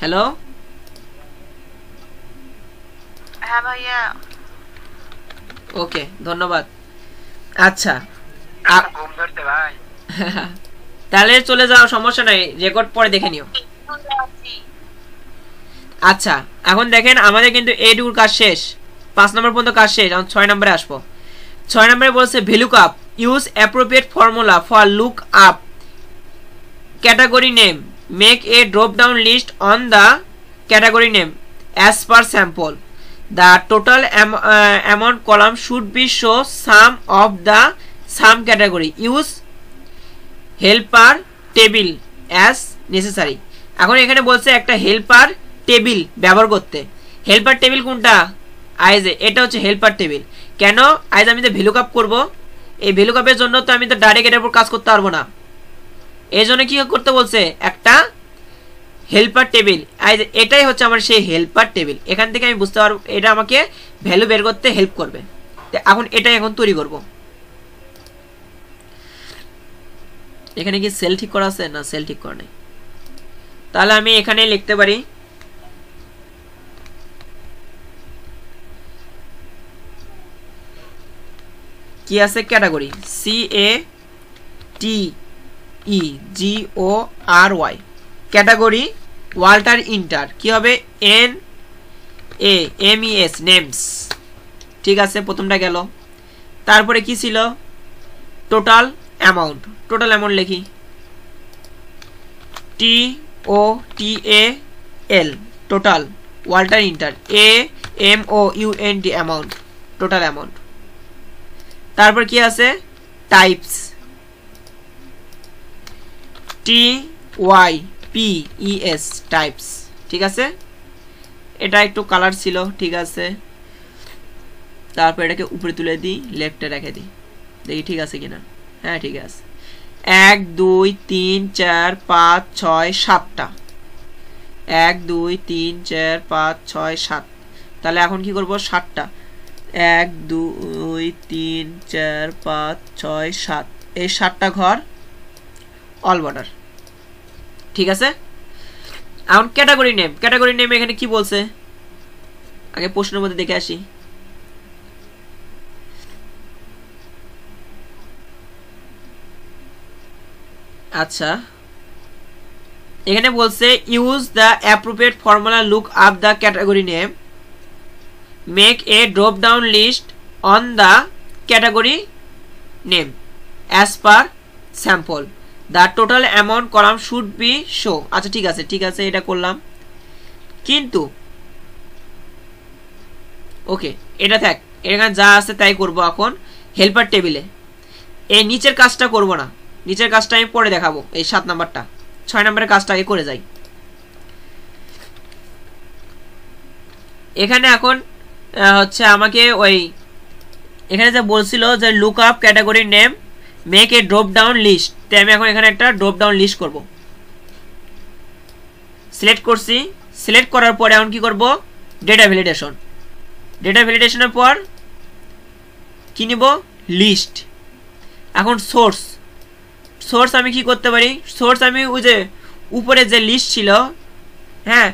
Speaker 1: হ্যালো
Speaker 2: হ্যাঁ ভাইয়া
Speaker 1: ওকে ধন্যবাদ। আচ্ছা
Speaker 3: ঘুম ধরতে ভাই।
Speaker 1: তাহলে চলে যাও, সমস্যা নাই, রেকর্ড পরে দেখে নিও। আচ্ছা এখন দেখেন আমাদের কিন্তু এইটুকুর কাজ শেষ, 5 নম্বর পর্যন্ত কাজ শেষ। এখন 6 নম্বরে আসবো। 6 নম্বরে বলছে VLOOKUP use appropriate formula for look up category name, make a drop down list on the category name as per sample, the total amount column should be show sum of the sum category, use helper table as necessary. এখন এখানে বলছে একটা helper table ব্যবহার করতে। Helper table কোনটা? আইজে এটা হচ্ছে helper table. কেন আইজ আমি তো VLOOKUP করব, এই VLOOKUP-এর জন্য তো আমি তো ডাইরেক্ট এটার উপর কাজ করতে পারবো না, এই জন্য কি করতে বলছে একটা হেল্পার টেবিল। আইজ এটাই হচ্ছে আমার সেই হেল্পার টেবিল, এখান থেকে আমি বুঝতে পারবো এটা আমাকে ভ্যালু বের করতে হেল্প করবে। এখন এটাই এখন তৈরি করব। এখানে কি সেল ঠিক করা আছে? না সেল ঠিক করা নেই। তাহলে আমি এখানে লিখতে পারি কি আছে category CATEGORY category Walter inter কি হবে NAMES নেমস। ঠিক আছে প্রথমটা গেল। তারপরে কি ছিল টোটাল অ্যামাউন্ট, টোটাল অ্যামাউন্ট লিখি TOTAL total Walter inter AMOUNT amount total amount. তারপর কি আছে টাইপস TYPES টাইপস। ঠিক আছে এটা একটু কালার ছিল, ঠিক আছে। তারপর এটাকে উপরে তুলে দিই, লেফটে রেখে দিই, দেখি ঠিক আছে কিনা। হ্যাঁ ঠিক আছে। 1 2 3 4 5 6 7টা 1 2 3 4 5 6 7। তাহলে এখন কি করব 7টা 1 2 3 4 5 6 7 এই 7টা ঘর অল বর্ডার। ঠিক আছে। এখন ক্যাটাগরি নেম, ক্যাটাগরি নেম এখানে কি বলছে আগে প্রশ্নের মধ্যে দেখে আসি। আচ্ছা এখানে বলছে use the appropriate formula look up the category name, make a drop down list on the category name as per sample, the total amount column should be show. আচ্ছা ঠিক আছে ঠিক আছে এটা করলাম, কিন্তু ওকে এটা থাক, এখানে যা আছে তাই করব। এখন হেল্পার টেবিলে এই নিচের কাজটা করব না, নিচের কাজটা আমি পরে দেখাবো। এই 7 নাম্বারটা 6 নাম্বারের কাজটা আগে করে যাই। এখানে এখন হচ্ছে আমাকে ওই এখানে যে বলছিল যে look up category name make a drop down list, তাই আমি এখন এখানে একটা ড্রপ ডাউন লিস্ট করব। সিলেক্ট করছি, সিলেক্ট করার পরে এখন কি করব ডেটা ভ্যালিডেশন, ডেটা ভ্যালিডেশনের পর কি নিব লিস্ট। এখন সোর্স, সোর্স আমি কি করতে পারি, সোর্স আমি ওই যে উপরে যে লিস্ট ছিল হ্যাঁ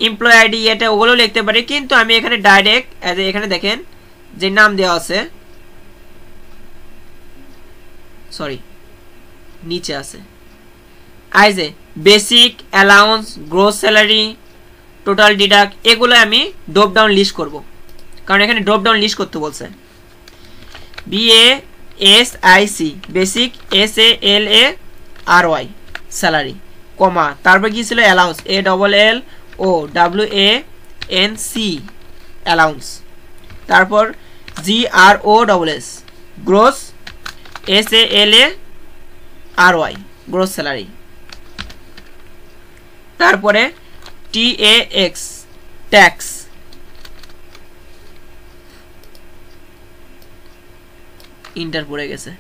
Speaker 1: এমপ্লয় আইডি এটা ওগুলো লিখতে পারি, কিন্তু আমি এখানে ডাইরেক্ট এখানে দেখেন যে নাম দেওয়া আছে, সরি নিচে আছে আইজে basic allowance gross salary total deduct, এগুলো আমি ড্রপ ডাউন লিস্ট করব, কারণ এখানে ড্রপ ডাউন লিস্ট করতে বলছে। BASIC বেসিক SALARY স্যালারি কমা তারপর কি ছিল অ্যালাউন্স ALLOWANC অ্যালাউন্স, তারপর GROSS gross SALARY RY gross salary. তারপরে TAX ট্যাক্স, ইন্টার পড়ে গেছে,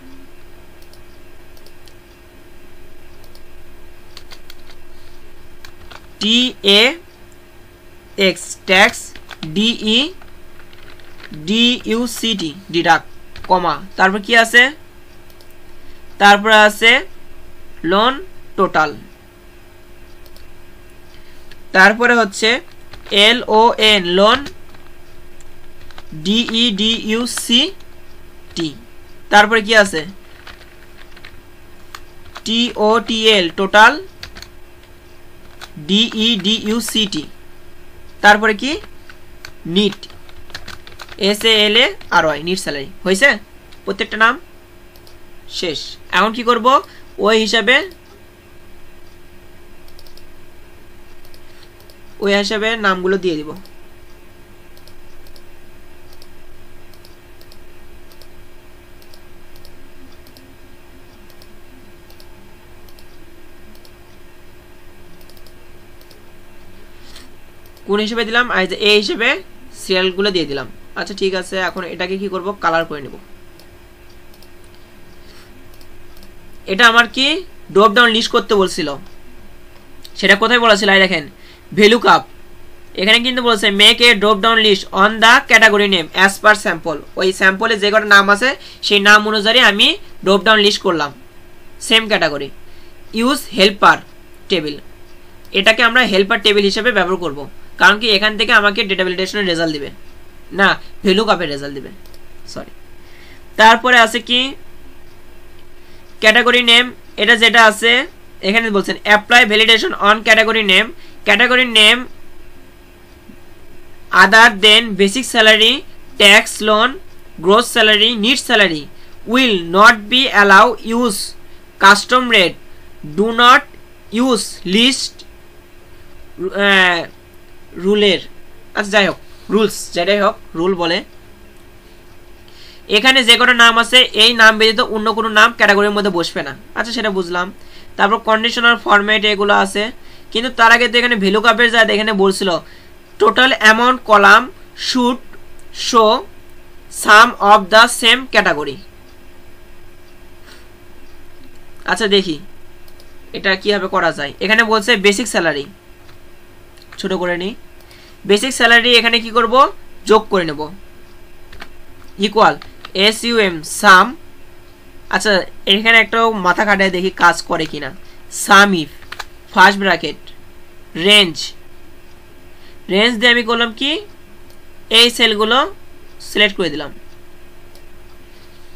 Speaker 1: TAX ট্যাক্স, DUCT ডিডাক্ট, কমা, তারপর কি আছে, তারপর আছে লোন টোটাল, তারপরে হচ্ছে LON লোন, DEDUCT, তারপরে কি আছে TOTL টোটাল, DEDUCT, তারপরে কি নিট, SALARY নিট স্যালারি। হয়েছে প্রত্যেকটা নাম শেষ। এখন কি করব, ওই হিসাবে নামগুলো দিয়ে দিব। কোন হিসেবে দিলাম, এই হিসেবে সিরিয়ালগুলো দিয়ে দিলাম। আচ্ছা ঠিক আছে, এখন এটাকে কি করব, কালার করে নেব। এটা আমার কি ড্রপ ডাউন লিস্ট করতে বলছিল, সেটা কোথায় বলেছিল, এই দেখেন ভ্যালু কাপ, এখানে কিন্তু বলছে make a drop down list on the category name as per sample. ওই স্যাম্পলে যে কটা নাম আছে সেই নাম অনুযায়ী আমি ড্রপ ডাউন লিস্ট করলাম, same category. Use helper table, এটাকে আমরা হেল্পার টেবিল হিসেবে ব্যবহার করব, কারণ কি এখান থেকে আমাকে ডেটা ভ্যালিডেশনের রেজাল্ট দিবে না, ভ্যালু কাপের রেজাল্ট দিবে, সরি। তারপরে আছে কি ক্যাটাগরি নেম, এটা যেটা আছে এখানে বলছেন apply validation on category name, category name other than basic salary, tax, loan, gross salary, net salary will not be allow use custom rate, do not use list রুলের, আচ্ছা যাই হোক রুলস, যেটাই হোক রুল বলে। এখানে যে কোনো নাম আছে এই নাম ব্যতীত অন্য কোনো নাম ক্যাটাগরির মধ্যে বসবে না, আচ্ছা সেটা বুঝলাম। তারপর কন্ডিশনাল ফরম্যাট এগুলো আছে, কিন্তু তার আগে তো এখানে ভ্যালু কাপের যা এখানে বলছিল total amount column should show sum of the same category. আচ্ছা দেখি এটা কিভাবে করা যায়। এখানে বলছে বেসিক স্যালারি, ছোট করে নিই, বেসিক স্যালারি এখানে কি করব, যোগ করে নেব, ইকুয়াল SUM সাম, আচ্ছা এখানে একটা মাথা খাটায় দেখি কাজ করে কিনা, sum if first bracket range, range দিয়ে আমি করলাম কি এই সেলগুলো সিলেক্ট করে দিলাম,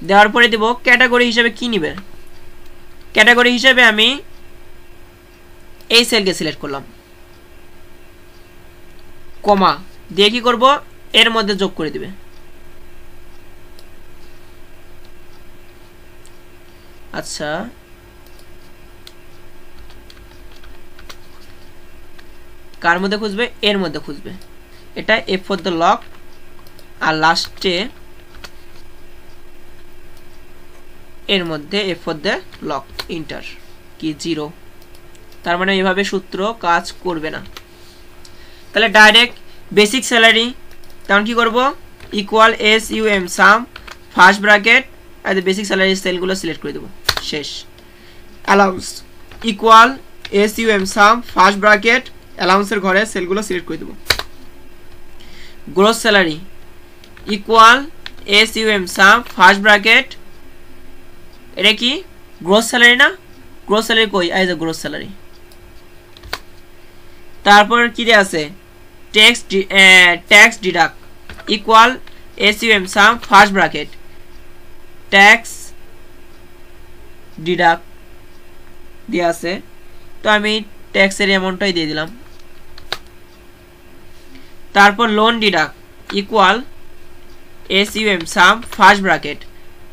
Speaker 1: দেওয়ার পরে দেব ক্যাটাগরি হিসেবে কি নিবে, ক্যাটাগরি হিসেবে আমি এই সেলকে সিলেক্ট করলাম, কমা দিয়ে কি করব এর মধ্যে যোগ করে দিবে। আচ্ছা কার মধ্যে খুঁজবে, এর মধ্যে খুঁজবে, এটা F ফর দ্য লক, আর লাস্টে এর মধ্যে F for the lock, inter কি 0, তার মানে এভাবে সূত্র কাজ করবে না। তাহলে ডাইরেক্ট বেসিক স্যালারি, তখন কি করব equal SUM sum first bracket আর বেসিক স্যালারি সেলগুলো সিলেক্ট করে দেব, শেষ। Allowance equal SUM sum first bracket অ্যালাউন্সের ঘরে সেলগুলো সিলেক্ট করে দেব। Gross salary equal SUM sum first bracket, এটা কি গ্রোস স্যালারি না, গ্রোস স্যালারি কই, এই যে গ্রোস স্যালারি। তারপর কি দেয়া আছে tax deduct equal SUM sum first bracket tax deduct দেয়া আছে, তো আমি ট্যাক্সের অ্যামাউন্টটাই দিয়ে দিলাম। তারপর loan deduct equal SUM sum first bracket,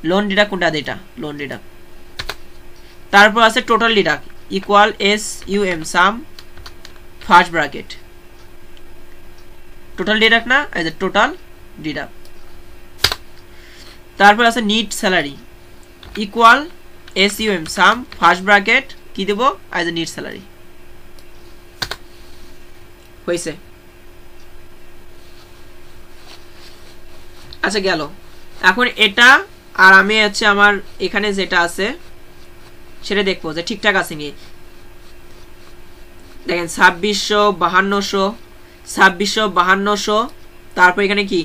Speaker 1: loan deduct কোনটা, এটা লোন ডিডাক্ট। তারপর আছে total deduct equal SUM sum first bracket, total deduct না, এই যে টোটাল ডিডাক্ট। তারপর আছে net salary equal SUM sum first bracket কি দেব অ্যাজ এ নিট স্যালারি হয়েছে। আচ্ছা গেল। এখন এটা আর আমি হচ্ছে আমার এখানে যেটা আছে সেটা দেখবো যে ঠিকঠাক আছে নিয়ে। দেখেন 2652 2652 তারপর এখানে কি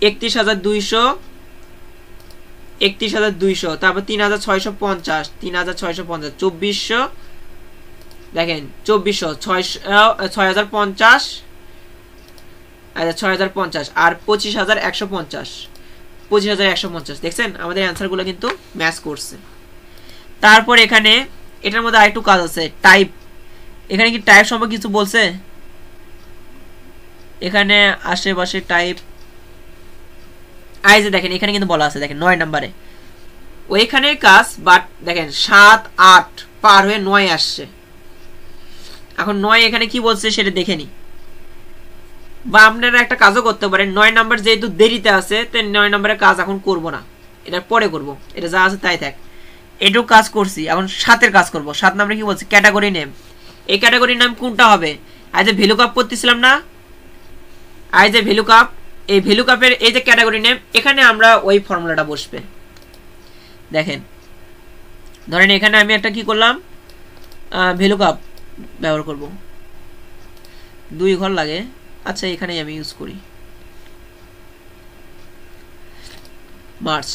Speaker 1: 31200 তারপর 3650 3650 2400 দেখেন 6050 6050 আর 25150 দেখছেন আমাদের অ্যান্সার গুলো কিন্তু ম্যাচ করছে। তারপর এখানে এটার মধ্যে আরেকটু কাজ আছে টাইপ। এখানে কি টাইপ সম্পর্কে কিছু বলছে? এখানে আশেপাশে টাইপ আইজে দেখেন এখানে কিন্তু বলা আছে দেখেন 9 নম্বরে ওইখানে কাজ বাট দেখেন 7 8 পার হয়ে 9 আসছে। এখন 9 এখানে কি বলছে সেটা দেখে নি, বা আপনারা একটা কাজও করতে পারেন 9 নাম্বার যেহেতু দেরিতে আছে তো 9 নম্বরের কাজ এখন করব না, এটা পরে করব, এটা যা আছে তাই থাক। এটুকু কাজ করছি, এখন 7 এর কাজ করব। 7 নম্বরে কি বলছে ক্যাটাগরি নেম। এই ক্যাটাগরির নাম কোনটা হবে? আজ যে ভ্যালু কাপ করতেছিলাম না, আজ যে ভ্যালু কাপ, এই ভ্যালু কাপের এই যে ক্যাটাগরি নেম এখানে আমরা ওই ফর্মুলাটা বসবে। দেখেন ধরেন এখানে আমি একটা কি করলাম ভ্যালু কাপ ব্যবহার করব, 2 ঘর লাগে। আচ্ছা এখানেই আমি ইউজ করি March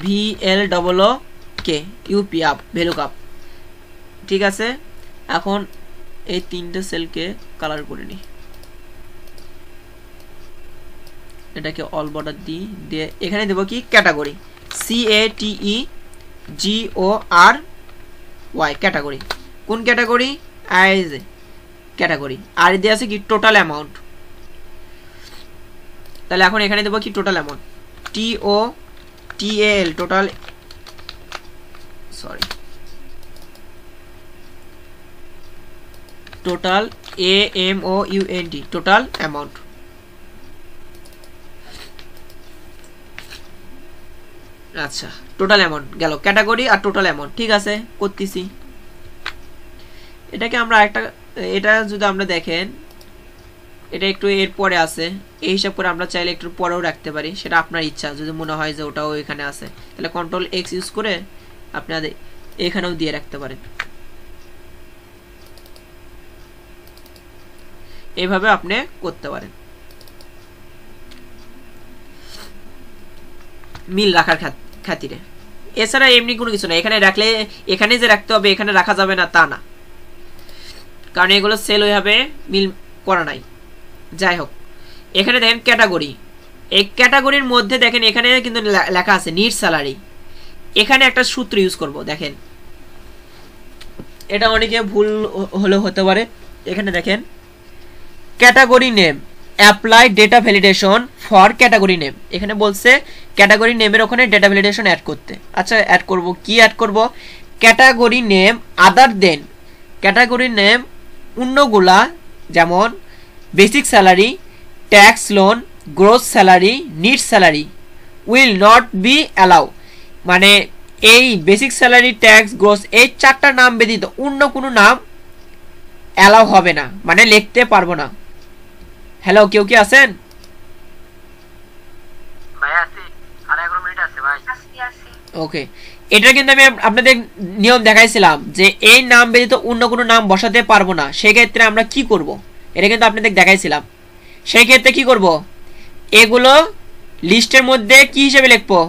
Speaker 1: VLOOK UP up value cup, ঠিক আছে। এখন এই 3টে সেলকে কালার করে নিই, এটাকে অল বর্ডার দিয়ে এখানে দেব কি ক্যাটাগরি CATEGORY ক্যাটাগরি। কোন ক্যাটাগরি? আইজ ক্যাটাগরি। আর দিয়ে আছে কি টোটাল অ্যামাউন্ট। তাহলে এখন এখানে দেব কি total amount TOTAL total, sorry total AMOUNT total amount. আচ্ছা টোটাল অ্যামাউন্ট গেল, ক্যাটাগরি আর টোটাল অ্যামাউন্ট, ঠিক আছে করতেছি। এটাকে আমরা একটা, এটা যদি আমরা দেখেন এটা একটু এর পরে আছে, এই হিসাব করে আমরা চাইলে একটু পরেও রাখতে পারি, সেটা আপনার ইচ্ছা। যদি মনে হয় যে ওটাও এখানে আছে তাহলে কন্ট্রোল X ইউজ করে আপনাদের এখানেও দিয়ে রাখতে পারেন। এইভাবে আপনি করতে পারেন মিল রাখার খাতিরে। এছাড়া এমনি কোনো কিছু না, এখানে রাখলে এখানে যে রাখতে হবে এখানে রাখা যাবে না তা না, কারণ এগুলো সেল ওইভাবে মিল করা নাই। যাই হোক এখানে দেখেন ক্যাটাগরি, এই ক্যাটাগরির মধ্যে দেখেন এখানে কিন্তু লেখা আছে নিট স্যালারি। এখানে একটা সূত্র ইউজ করব, দেখেন এটা অনেকে ভুল হলেও হতে পারে। এখানে দেখেন category name apply data validation for category name, এখানে বলছে ক্যাটাগরি নেমের ওখানে ডেটা ভ্যালিডেশন অ্যাড করতে। আচ্ছা অ্যাড করব, কি অ্যাড করব? Category name other then category name অন্যগুলা, যেমন basic salary, tax loan, gross salary, net salary will not be allow. মানে এই বেসিক স্যালারি, ট্যাক্স, গ্রোস এই 4টা নাম ব্যতীত অন্য কোনো নাম অ্যালাউ হবে না, মানে লিখতে পারবো না। হ্যালো কেউ কি আছেন?
Speaker 3: ভাই আছি, আর 11 মিনিট আছে ভাই।
Speaker 1: ওকে, এটা কিন্তু আমি আপনাদের নিয়ম দেখাইছিলাম যে এই নাম ব্যতীত অন্য কোনো নাম বসাতে পারবো না। সেই ক্ষেত্রে আমরা কি করব এটা কিন্তু আপনাদের দেখাইছিলাম। সেই ক্ষেত্রে কি করব, এগুলো লিস্টের মধ্যে কি হিসেবে লিখবো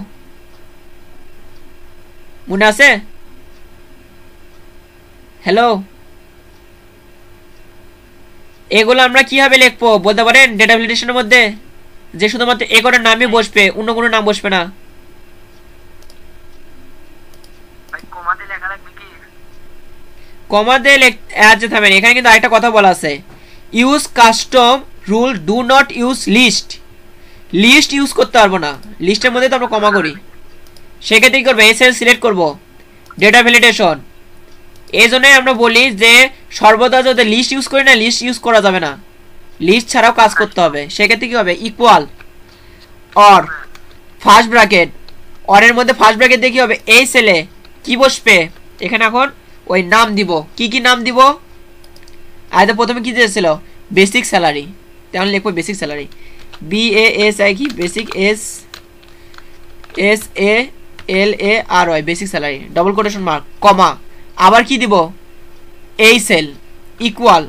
Speaker 1: মনে আছে? হ্যালো, এগুলো আমরা কিভাবে লিখবো বলতে পারেন? ডেটা ভ্যালিডেশনের মধ্যে যে শুধুমাত্র এ কটার নামই বসবে, অন্য কোনো নাম বসবে না।
Speaker 3: ভাই কমা দিয়ে লেখা লাগবে কি?
Speaker 1: কমা দিয়ে আচ্ছা থামেন, এখানে কিন্তু আরেকটা কথা বলা আছে, use custom rule do not use list. List use করতে পারবো না, লিস্টের মধ্যে তো আমরা কমা করি। সেক্ষেত্রে কি করবো, এসএল সিলেক্ট করবো ডেটা ভ্যালিডেশন। এই জন্যই আমরা বলি যে সর্বদা যদি লিস্ট ইউজ করি না, লিস্ট ইউজ করা যাবে না, লিস্ট ছাড়াও কাজ করতে হবে। সেক্ষেত্রে কি হবে, ইকুয়াল অর ফার্স্ট ব্র্যাকেট, অরের মধ্যে ফার্স্ট ব্র্যাকেট দিয়ে কি হবে, এই সেলে কি বসবে এখানে এখন ওই নাম দিব কি নাম দিব আয়দা প্রথমে কি দিয়েছিল বেসিক স্যালারি তাহলে লিখবো বেসিক স্যালারি BASI কি basic SALARY basic salary double quotation mark comma আবার কি দিব এই সেল ইকুয়াল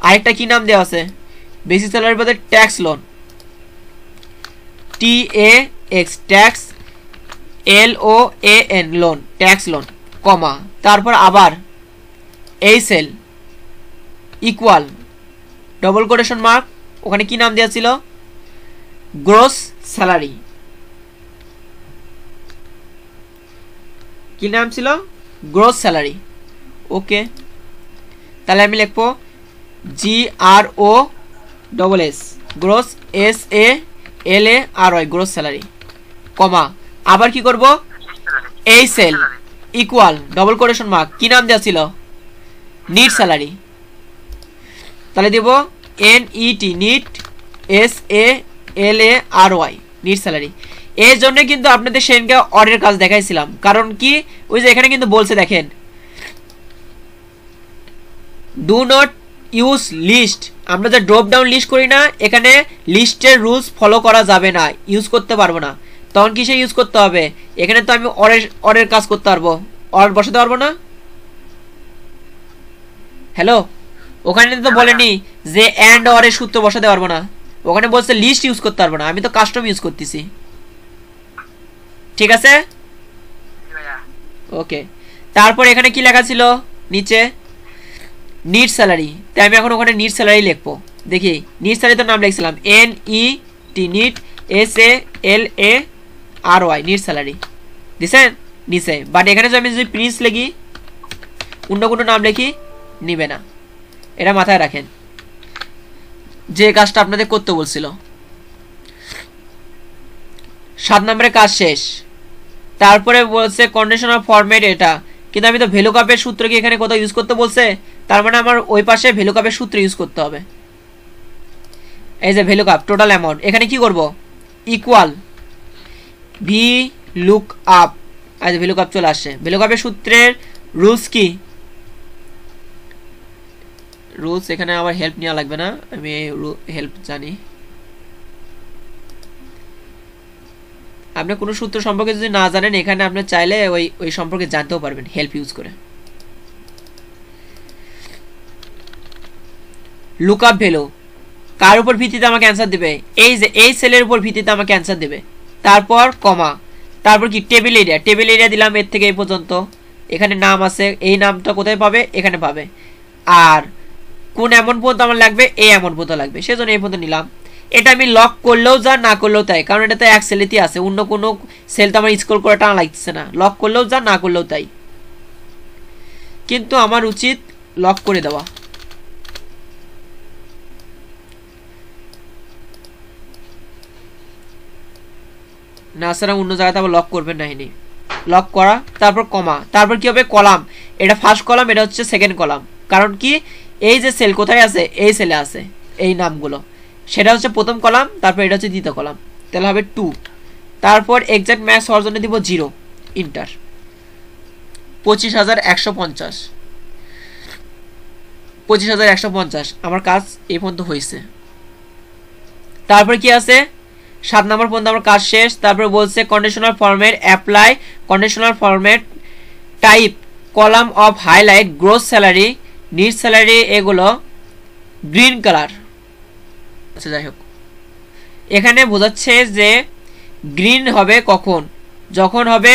Speaker 1: আরেকটা কি নাম দেওয়া আছে বেসিক স্যালারির বদলে tax loan TAX tax LOAN loan tax loan comma তারপর আবার এই cell equal double quotation mark ওখানে কি নাম দেওয়া ছিল গ্রস স্যালারি কি নাম ছিল গ্রস স্যালারি ওকে তাহলে আমি লিখবো GROSS gross SALARY gross salary comma আবার কি করব এই cell equal double quotation mark কি নাম দেওয়া ছিল নিট স্যালারি তাহলে দেব NET net SALARY net salary এর জন্য কিন্তু আপনাদের সেনকে অরের কাজ দেখাইছিলাম কারণ কি ওই যে এখানে কিন্তু বলছে দেখেন ডু নট ইউজ লিস্ট আমরা যে ড্রপ ডাউন লিস্ট করি না এখানে লিস্টের রুলস ফলো করা যাবে না ইউজ করতে পারবো না তখন কিসে ইউজ করতে হবে এখানে তো আমি অরের কাজ করতে পারবো অর বসাতে পারবো না হ্যালো ওখানে তো বলেনি যে এন্ড অরের সূত্র বসাতে পারবো না ওখানে বলছে লিস্ট ইউজ করতে পারবো না আমি তো কাস্টম ইউজ করতেছি ঠিক আছে ওকে তারপর এখানে কি লেখা ছিল নিচে নিট স্যালারি তাই আমি এখন ওখানে নিট স্যালারি লিখবো দেখি নিট স্যালারি তো নাম লিখছিলাম NET net SALARY net salary দিছেন নিচে বাট এখানে আমি যদি প্রিন্স লিখি অন্য কোনো নাম লিখি নিবে না এটা মাথায় রাখেন যে কাজটা আপনাদের করতে বলছিল 7 নম্বরের কাজ শেষ তারপরে বলছে কন্ডিশনাল ফরম্যাট এটা কিন্তু আমি তো ভ্যালু কাপের সূত্র কি এখানে কোথাও ইউজ করতে বলছে তার মানে আমার ওই পাশে ভ্যালু কাপের সূত্র ইউজ করতে হবে এই যে ভ্যালু কাপ টোটাল অ্যামাউন্ট এখানে কি করব ইকুয়াল ভি লুক আপ এই ভ্যালু কাপ চলে আসছে ভ্যালু কাপের সূত্রের রুলস কি রুলস এখানে আমার হেল্প নেওয়া লাগবে না আমি হেল্প জানি আপনি কোনো সূত্র সম্পর্কে যদি না জানেন এখানে আপনি চাইলে ওই সম্পর্কে জানতেও পারবেন হেল্প ইউজ করে লুকআপ ভ্যালু কার উপর ভিত্তিতে আমাকে অ্যানসার দিবে এই যে এই সেলের উপর ভিত্তিতে আমাকে অ্যানসার দিবে তারপর কমা তারপর কি টেবিল এরিয়া দিলাম এর থেকে এই পর্যন্ত এখানে নাম আছে এই নামটা কোথায় পাবে এখানে পাবে আর কোন অ্যামাউন্ট পর্যন্ত আমার লাগবে এই অ্যামাউন্ট পর্যন্ত লাগবে সেজন্য এই পর্যন্ত নিলাম এটা আমি লক করলেও যা না করলেও তাই কারণ এটা তো এক সেলেতেই আছে অন্য কোনো সেল তো আমার স্ক্রল করে টানা লাগছে না লক করলেও যা না করলেও তাই কিন্তু আমার উচিত লক করে দেওয়া না স্যার অন্য জায়গাতে আবার লক করবেন না হিনি লক করা তারপর কমা তারপর কি হবে কলাম এটা ফার্স্ট কলাম এটা হচ্ছে সেকেন্ড কলাম কারণ কি এই যে সেল কোথায় আছে এই সেলে আছে এই নামগুলো সেটা হচ্ছে প্রথম কলাম তারপর এটা হচ্ছে দ্বিতীয় কলাম তাহলে হবে 2 তারপর এক্সাক্ট ম্যাক্স হওয়ার জন্য দিব 0 ইন্টার 25150 আমার কাজ এই পর্যন্ত হয়েছে তারপর কি আছে 7 নম্বর পর্যন্ত আমার কাজ শেষ তারপর বলছে conditional format apply conditional format type column of highlight gross salary net salary এগুলো গ্রিন কালার আচ্ছা যাই হোক এখানে বোঝাচ্ছে যে গ্রিন হবে কখন যখন হবে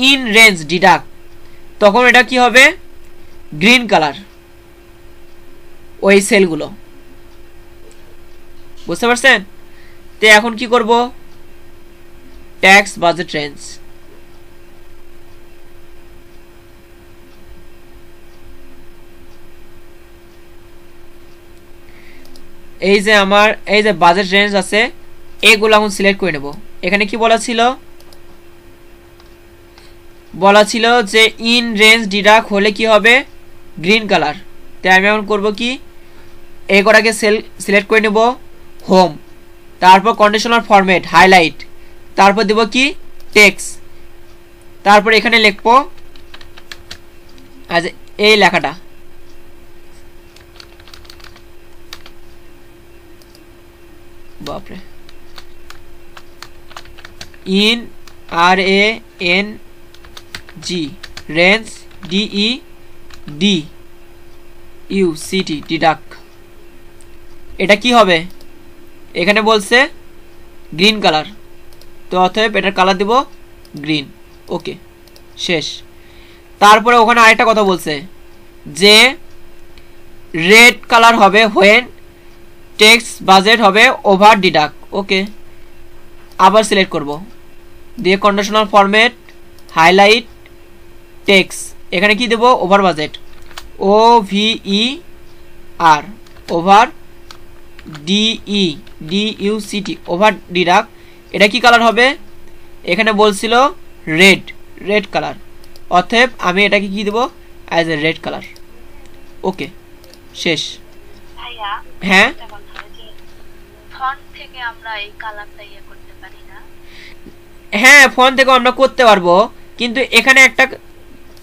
Speaker 1: ইন রেঞ্জ ডিডাক্ট তখন এটা কি হবে গ্রিন কালার ওই সেলগুলো বুঝতে পারছেন তো এখন কি করব ট্যাক্স বাজেট রেঞ্জ এই যে আমার এই যে বাজেট রেঞ্জ আছে এগুলো এখন সিলেক্ট করে নেব এখানে কি বলা ছিল যে ইন রেঞ্জ ডিডাক্ট হলে কি হবে গ্রিন কালার তাই আমি এখন করব কি এই কটাকে সেল সিলেক্ট করে নেব হোম তারপর কন্ডিশনাল ফরম্যাট হাইলাইট তারপর দেব কি টেক্সট তারপর এখানে লিখব আজ এই লেখাটা বাপরে in RANG range DEDUCT deduct এটা কি হবে এখানে বলছে গ্রিন কালার তো অতএব এটার কালার দিব গ্রিন ওকে শেষ তারপরে ওখানে আরেকটা কথা বলছে যে রেড কালার হবে হোয়েন টেক্সট বাজেট হবে ওভার ডিডাক্ট ওকে আবার সিলেক্ট করব দিয়ে কন্ডিশনাল ফরম্যাট হাইলাইট টেক্সট এখানে কি দেব over budget OVER over DEDUCT over deduct এটা কি কালার হবে এখানে বলছিল রেড কালার অতএব আমি এটাকে কি দেব as a red colour okay শেষ
Speaker 4: ভাইয়া
Speaker 1: হ্যাঁ
Speaker 4: একটা কথা যে ফন্ট থেকে আমরা এই কালারটা ইয়ে করতে পারি না
Speaker 1: হ্যাঁ ফোন থেকেও আমরা করতে পারবো কিন্তু এখানে একটা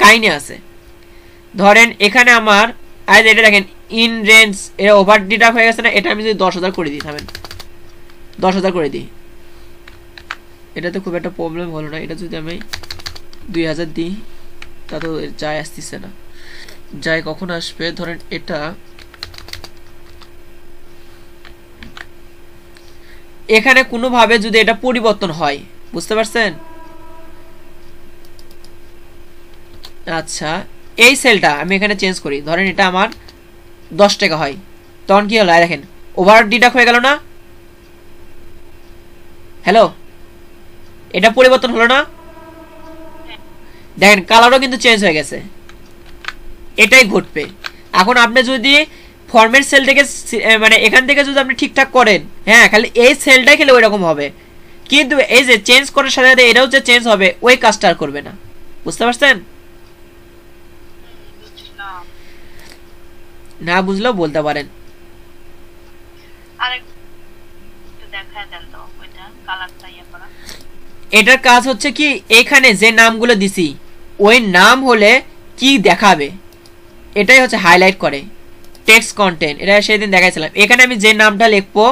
Speaker 1: কাহিনী আছে ধরেন এখানে আমার আজ এটা দেখেন ইন রেঞ্জ এর ওভার ডিডাক্ট হয়ে গেছে না এটা আমি যদি 10,000 করে দিই থামেন 10,000 করে দিই এটাতে খুব একটা প্রবলেম হলো না এটা যদি আমি 2,000 দিই তা তো যায় আসতেছে না যায় কখন আসবে ধরেন এটা এখানে কোনোভাবে যদি এটা পরিবর্তন হয় বুঝতে পারছেন আচ্ছা এই সেলটা আমি এখানে চেঞ্জ করি ধরেন এটা আমার 10 টাকা হয় তখন কি হলো দেখেন ওভার ডিডাক্ট হয়ে গেল না হ্যালো এটা পরিবর্তন হলো না দেখেন কালারও কিন্তু চেঞ্জ হয়ে গেছে এটাই ঘটবে এখন আপনি যদি ফরম্যাট সেল থেকে মানে এখান থেকে যদি আপনি ঠিকঠাক করেন হ্যাঁ খালি এই সেলটাই খেলে ওই রকম হবে কিন্তু এই যে চেঞ্জ করার সাথে সাথে এটাও যে চেঞ্জ হবে ওই কাজটা আর করবে না বুঝতে পারছেন না বুঝলেও বলতে পারেন
Speaker 4: আরেক একটু দেখায় দেন তো ওইটা কালারটা ইয়ে করা
Speaker 1: এটার কাজ হচ্ছে কি এখানে যে নামগুলো দিছি ওই নাম হলে কি দেখাবে এটাই হচ্ছে হাইলাইট করে টেক্সট কন্টেন্ট এটা সেদিন দেখাইছিলাম এখানে আমি যে নামটা লিখবো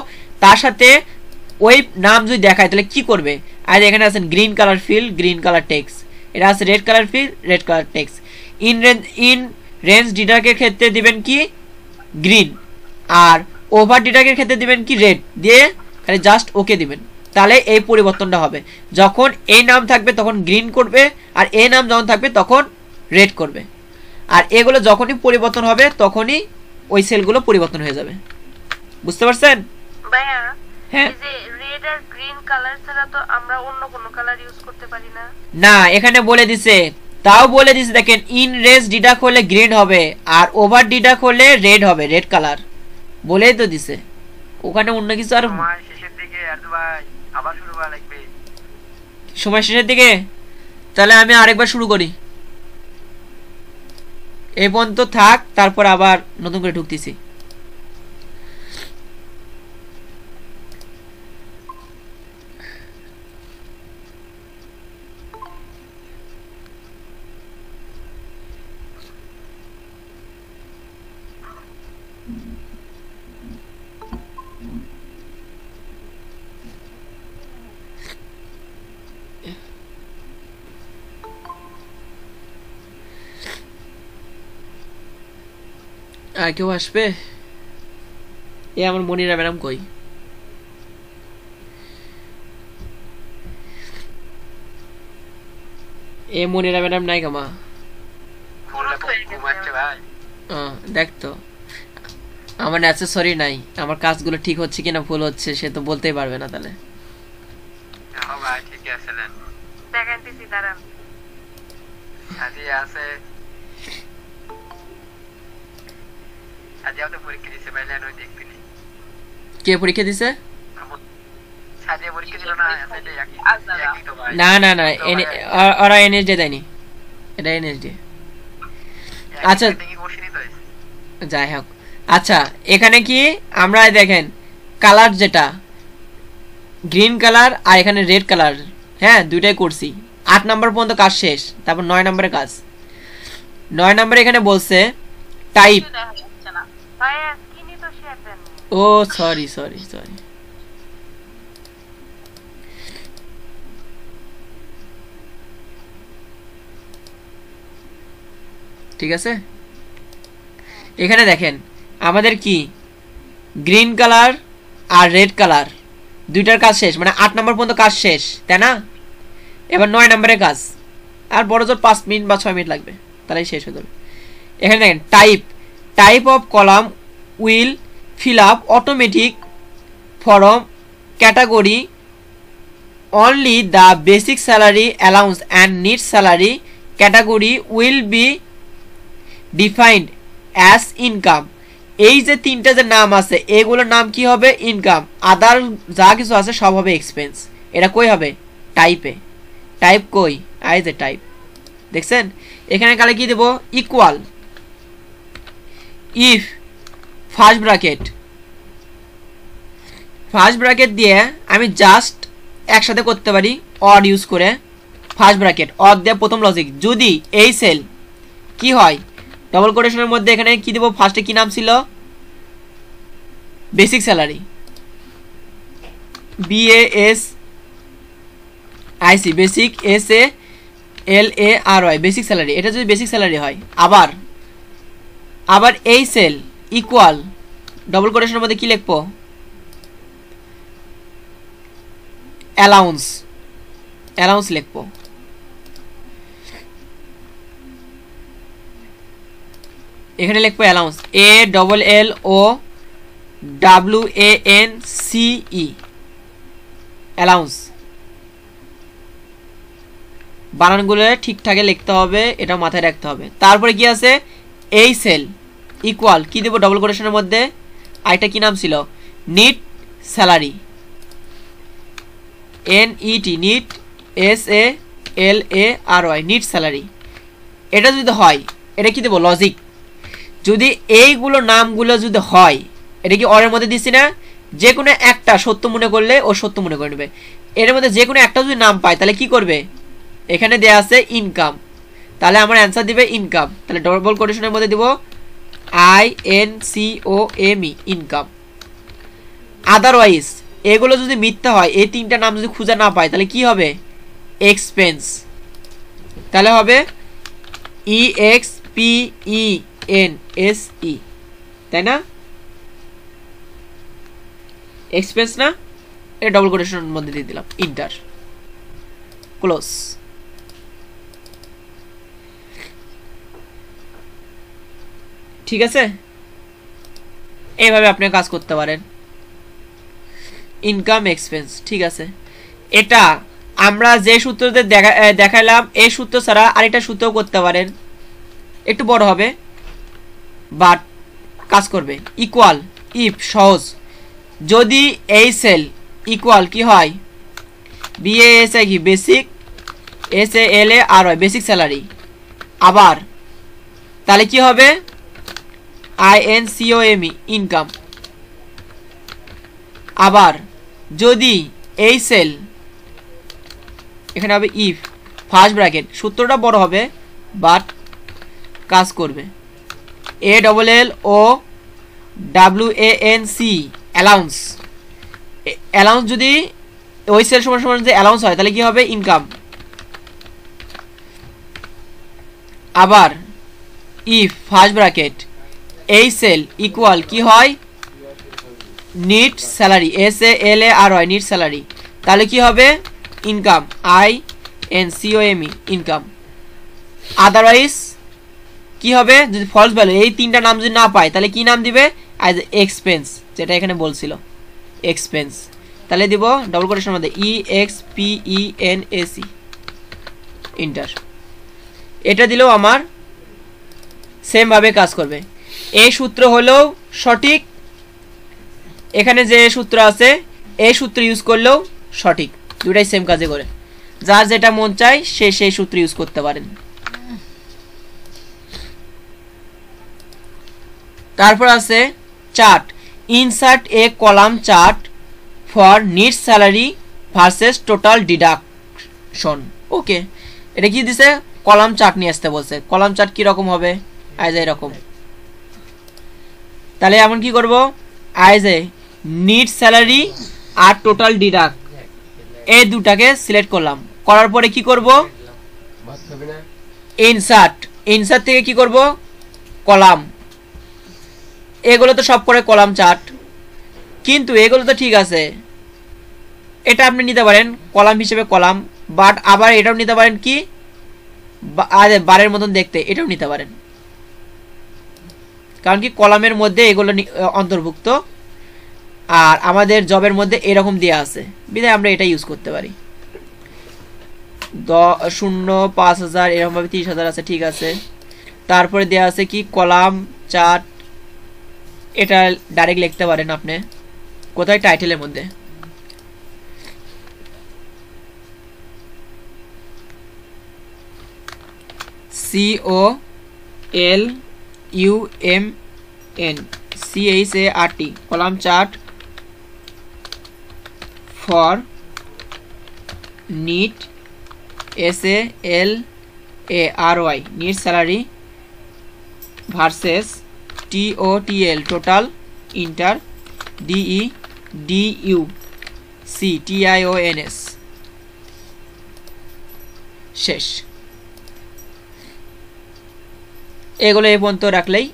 Speaker 1: তার সাথে ওই নাম যদি দেখায় তাহলে কি করবে আর এখানে আছেন green colour fill green colour text এটা আছে red colour fill red colour text in range ডিডাক্টের ক্ষেত্রে দিবেন কি গ্রিন আর ওভার ডিডাক্টের ক্ষেত্রে দিবেন কি রেড দিয়ে খালি জাস্ট ওকে দিবেন তাহলে এই পরিবর্তনটা হবে যখন এই নাম থাকবে তখন গ্রিন করবে আর এই নাম যখন থাকবে তখন রেড করবে আর এগুলো যখনই পরিবর্তন হবে তখনই ওই সেলগুলো পরিবর্তন হয়ে যাবে বুঝতে পারছেন
Speaker 2: ভাইয়া
Speaker 1: হ্যাঁ
Speaker 2: এই যে রেড আর গ্রিন কালার ছাড়া তো আমরা অন্য কোনো কালার ইউজ করতে পারি না
Speaker 1: না এখানে বলে দিছে তাও বলে দিছে দেখেন ইন রেঞ্জ ডিডাক্ট হলে গ্রিন হবে আর ওভার ডিডাক্ট হলে রেড হবে রেড কালার বলেই তো দিছে ওখানে অন্য কিছু আর
Speaker 3: সময় শেষের দিকে আর ভাই আবার শুরু করা লাগবে
Speaker 1: সময় শেষের দিকে তাহলে আমি আরেকবার শুরু করি এই পর্যন্ত থাক তারপর আবার নতুন করে ঢুকতেছি আর কেউ আসবে এ আমার মনিরা ম্যাডাম কই এ মনিরা ম্যাডাম নাই কামা
Speaker 3: ঘুমাচ্ছে ভাই
Speaker 1: দেখ তো আমার নেসেসারি নাই আমার কাজগুলো ঠিক হচ্ছে কিনা ভুল হচ্ছে সে তো বলতেই পারবে না তাহলে
Speaker 3: হ্যাঁ ভাই ঠিকই আছেন
Speaker 2: দেখাইতেছি দাঁড়ান
Speaker 3: আজ আছে আজ আমাদের পরীক্ষা দিছে ভাই লেন ওই দেখবিনি
Speaker 1: কে পরীক্ষা দিছে
Speaker 3: সাজে পরীক্ষা দিল না আসলে একই তো ভাই
Speaker 1: না না না ওরা এনএসডি দেয়নি এটা এনএসডি আচ্ছা
Speaker 3: কি কোশ্চেনই তো
Speaker 1: যাই হোক আচ্ছা এখানে কি আমরা দেখেন কালার যেটা গ্রিন কালার আর এখানে রেড কালার হ্যাঁ দুইটাই করছি 8 নাম্বার পর্যন্ত কাজ শেষ তারপর 9 নম্বরের কাজ 9 নম্বরে এখানে বলছে টাইপ।
Speaker 4: কিছু দেখা যাচ্ছে না।
Speaker 2: ভাইয়া স্ক্রিনে তো শেয়ার দেন।
Speaker 1: ও সরি সরি সরি, ঠিক আছে। এখানে দেখেন আমাদের কি গ্রিন কালার আর রেড কালার দুইটার কাজ শেষ, মানে 8 নম্বর পর্যন্ত কাজ শেষ, তাই না? এবার 9 নম্বরের কাজ, আর বড় জোর 5 মিনিট বা 6 মিনিট লাগবে, তাহলেই শেষ হয়ে যাবে। এখানে দেখেন type of column will fill up automatic form category only the basic salary allowance and need salary category will be defined as income। এই যে তিনটা যে নাম আছে এগুলোর নাম কি হবে? ইনকাম। আদার যা কিছু আছে সব হবে এক্সপেন্স। এটা কই হবে? টাইপে। টাইপ কই? আই যে টাইপ, দেখছেন? এখানে কালে কি দেব? ইকুয়াল ইফ ফার্স্ট ব্র্যাকেট দিয়ে আমি জাস্ট একসাথে করতে পারি অর ইউজ করে। ফার্স্ট ব্র্যাকেট অর দিয়ে প্রথম লজিক, যদি এই সেল কি হয় ডবল কোটেশনের মধ্যে এখানে কি দেব? ফার্স্টে কি নাম ছিল? Basic salary, BASIC, basic SALARY, basic salary. এটা যদি বেসিক স্যালারি হয়, আবার এই সেল ইকুয়াল ডবল কোটেশনের মধ্যে কি লিখবো? অ্যালাউন্স লিখবো। এখানে লিখবো অ্যালাউন্স, ALLOWANCE, অ্যালাউন্স। বানানগুলো ঠিকঠাক লিখতে হবে, এটা মাথায় রাখতে হবে। তারপরে কি আছে? এই সেল ইকুয়াল কি দেব ডবল কোটেশনের মধ্যে? আইটা কি নাম ছিল? Net salary, NET, net SALARY, net salary. এটা যদি হয় এটা কি দেব? লজিক। যদি এইগুলো নামগুলো যদি হয়, এটা কি অরের মধ্যে দিচ্ছি না? যে কোনো একটা সত্য মনে করলে ও সত্য মনে করে নেবে। এর মধ্যে যে কোনো একটা যদি নাম পায় তাহলে কি করবে? এখানে দেয়া আছে ইনকাম, তাহলে আমার অ্যান্সার দিবে ইনকাম। তাহলে ডবল কোটেশনের মধ্যে দিব INCOME, ইনকাম। আদারওয়াইজ এগুলো যদি মিথ্যা হয়, এই তিনটা নাম যদি খুঁজে না পায় তাহলে কি হবে? এক্সপেন্স। তাহলে হবে EXPENSE, তাই না? এক্সপেন্স না? এটা ডবল কোটেশনের মধ্যে দিয়ে দিলাম, ইন্টার, ক্লোজ। ঠিক আছে, এইভাবে আপনি কাজ করতে পারেন, ইনকাম এক্সপেন্স। ঠিক আছে, এটা আমরা যে সূত্রতে দেখাইলাম এই সূত্র ছাড়া আরেকটা সূত্র করতে পারেন, একটু বড় হবে বাট কাজ করবে। ইকুয়াল ইফ, সহজ, যদি এই সেল ইকুয়াল কি হয়? BASIC, basic SALARY, basic salary. আবার তাহলে কি হবে? INCOME, income. আবার যদি এই সেল এখানে হবে ইফ ফার্স্ট ব্র্যাকেট, সূত্রটা বড় হবে বাট কাজ করবে। ALLOWANC, allowance. অ্যালাউন্স যদি ওই সেল সমান সমান যদি অ্যালাউন্স হয় তাহলে কি হবে? ইনকাম। আবার ইফ ফার্স্ট ব্র্যাকেট এই সেল ইকুয়াল কি হয়? Net salary, SALARY, net salary, তাহলে কি হবে? Income, INCOME, income. আদারওয়াইজ কি হবে? যদি ফলস ভ্যালু এই তিনটা নাম যদি না পায় তাহলে কি নাম দিবে? অ্যাজ এক্সপেন্স, যেটা এখানে বলছিল এক্সপেন্স। তাহলে দিব ডবল কোটেশনের মধ্যে EXPENSE, ইন্টার। এটা দিলেও আমার সেম ভাবে কাজ করবে। এই সূত্র হলেও সঠিক, এখানে যে সূত্র আছে এই সূত্র ইউজ করলেও সঠিক, দুটাই সেম কাজে করে। যার যেটা মন চায় সে সেই সূত্র ইউজ করতে পারেন। তারপর আছে chart, insert a column chart for net salary versus total deduction. Okay, এটা কি দিছে? কলাম চার্ট নিয়ে আসতে বলছে। কলাম চার্ট কীরকম হবে, আজ এরকম। তাহলে এমন কি করব, আজ এ নিট স্যালারি আর টোটাল ডিডাক্ট এই দুটাকে সিলেক্ট করলাম। করার পরে কি করব, ইনসার্ট, ইনসার্ট থেকে কি করব, কলাম। এগুলো তো সব করে কলাম চার্ট, কিন্তু এগুলো তো ঠিক আছে, এটা আপনি নিতে পারেন কলাম হিসেবে কলাম, বাট আবার এটাও নিতে পারেন কি বারের মতন দেখতে, এটাও নিতে পারেন, কারণ কি কলামের মধ্যে এগুলো অন্তর্ভুক্ত আর আমাদের জবের মধ্যে এরকম দেওয়া আছে, বিধায় আমরা এটা ইউজ করতে পারি। 0, 5,000 এরকমভাবে 30,000 আছে, ঠিক আছে। তারপরে দেওয়া আছে কি কলাম চার্ট, এটা ডাইরেক্ট লিখতে পারেন আপনি কোথায়, টাইটেলের মধ্যে। COLUMN CHART column chart for নিট SALARY net salary versus TOTL total enter DEDUCTIONS শেষ। এগুলো এই পর্যন্ত রাখলেই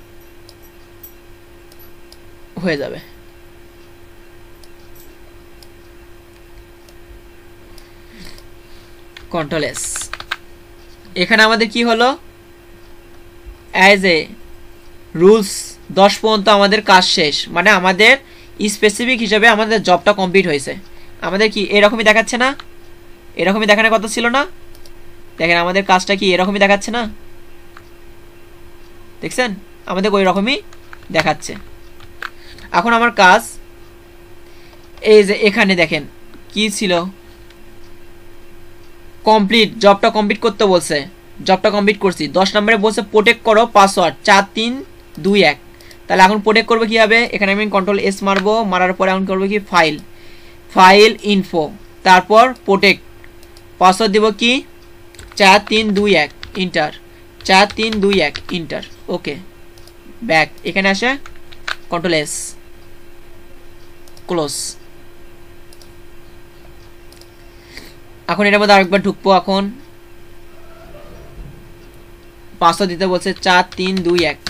Speaker 1: হয়ে যাবে। Control S. এখানে আমাদের কি হলো, অ্যাজ এ রুলস 10 পর্যন্ত আমাদের কাজ শেষ, মানে আমাদের স্পেসিফিক হিসাবে আমাদের জবটা কমপ্লিট হয়েছে। আমাদের কি এরকমই দেখাচ্ছে না, এরকমই দেখানোর কথা ছিল না, দেখেন আমাদের কাজটা কি এরকমই দেখাচ্ছে না, দেখছেন আমাদের ওই রকমই দেখাচ্ছে। এখন আমার কাজ এই যে এখানে দেখেন কি ছিল, কমপ্লিট, জবটা কমপ্লিট করতে বলছে, জবটা কমপ্লিট করছি। 10 নম্বরে বলছে প্রোটেক্ট করো পাসওয়ার্ড 4321, তাহলে এখন প্রোটেক্ট করবে কি হবে, এখানে আমি কন্ট্রোল এস মারবো, মারার পরে এখন করবো কি ফাইল ইনফো, তারপর প্রোটেক্ট, পাসওয়ার্ড দিব কি 4321 ইন্টার, 4321 ইন্টার, ওকে ব্যাক। এখানে আসে কন্ট্রোল এস ক্লোজ। এখন এটার মধ্যে আরেকবার ঢুকবো, এখন পাসওয়ার্ড দিতে বলছে 4321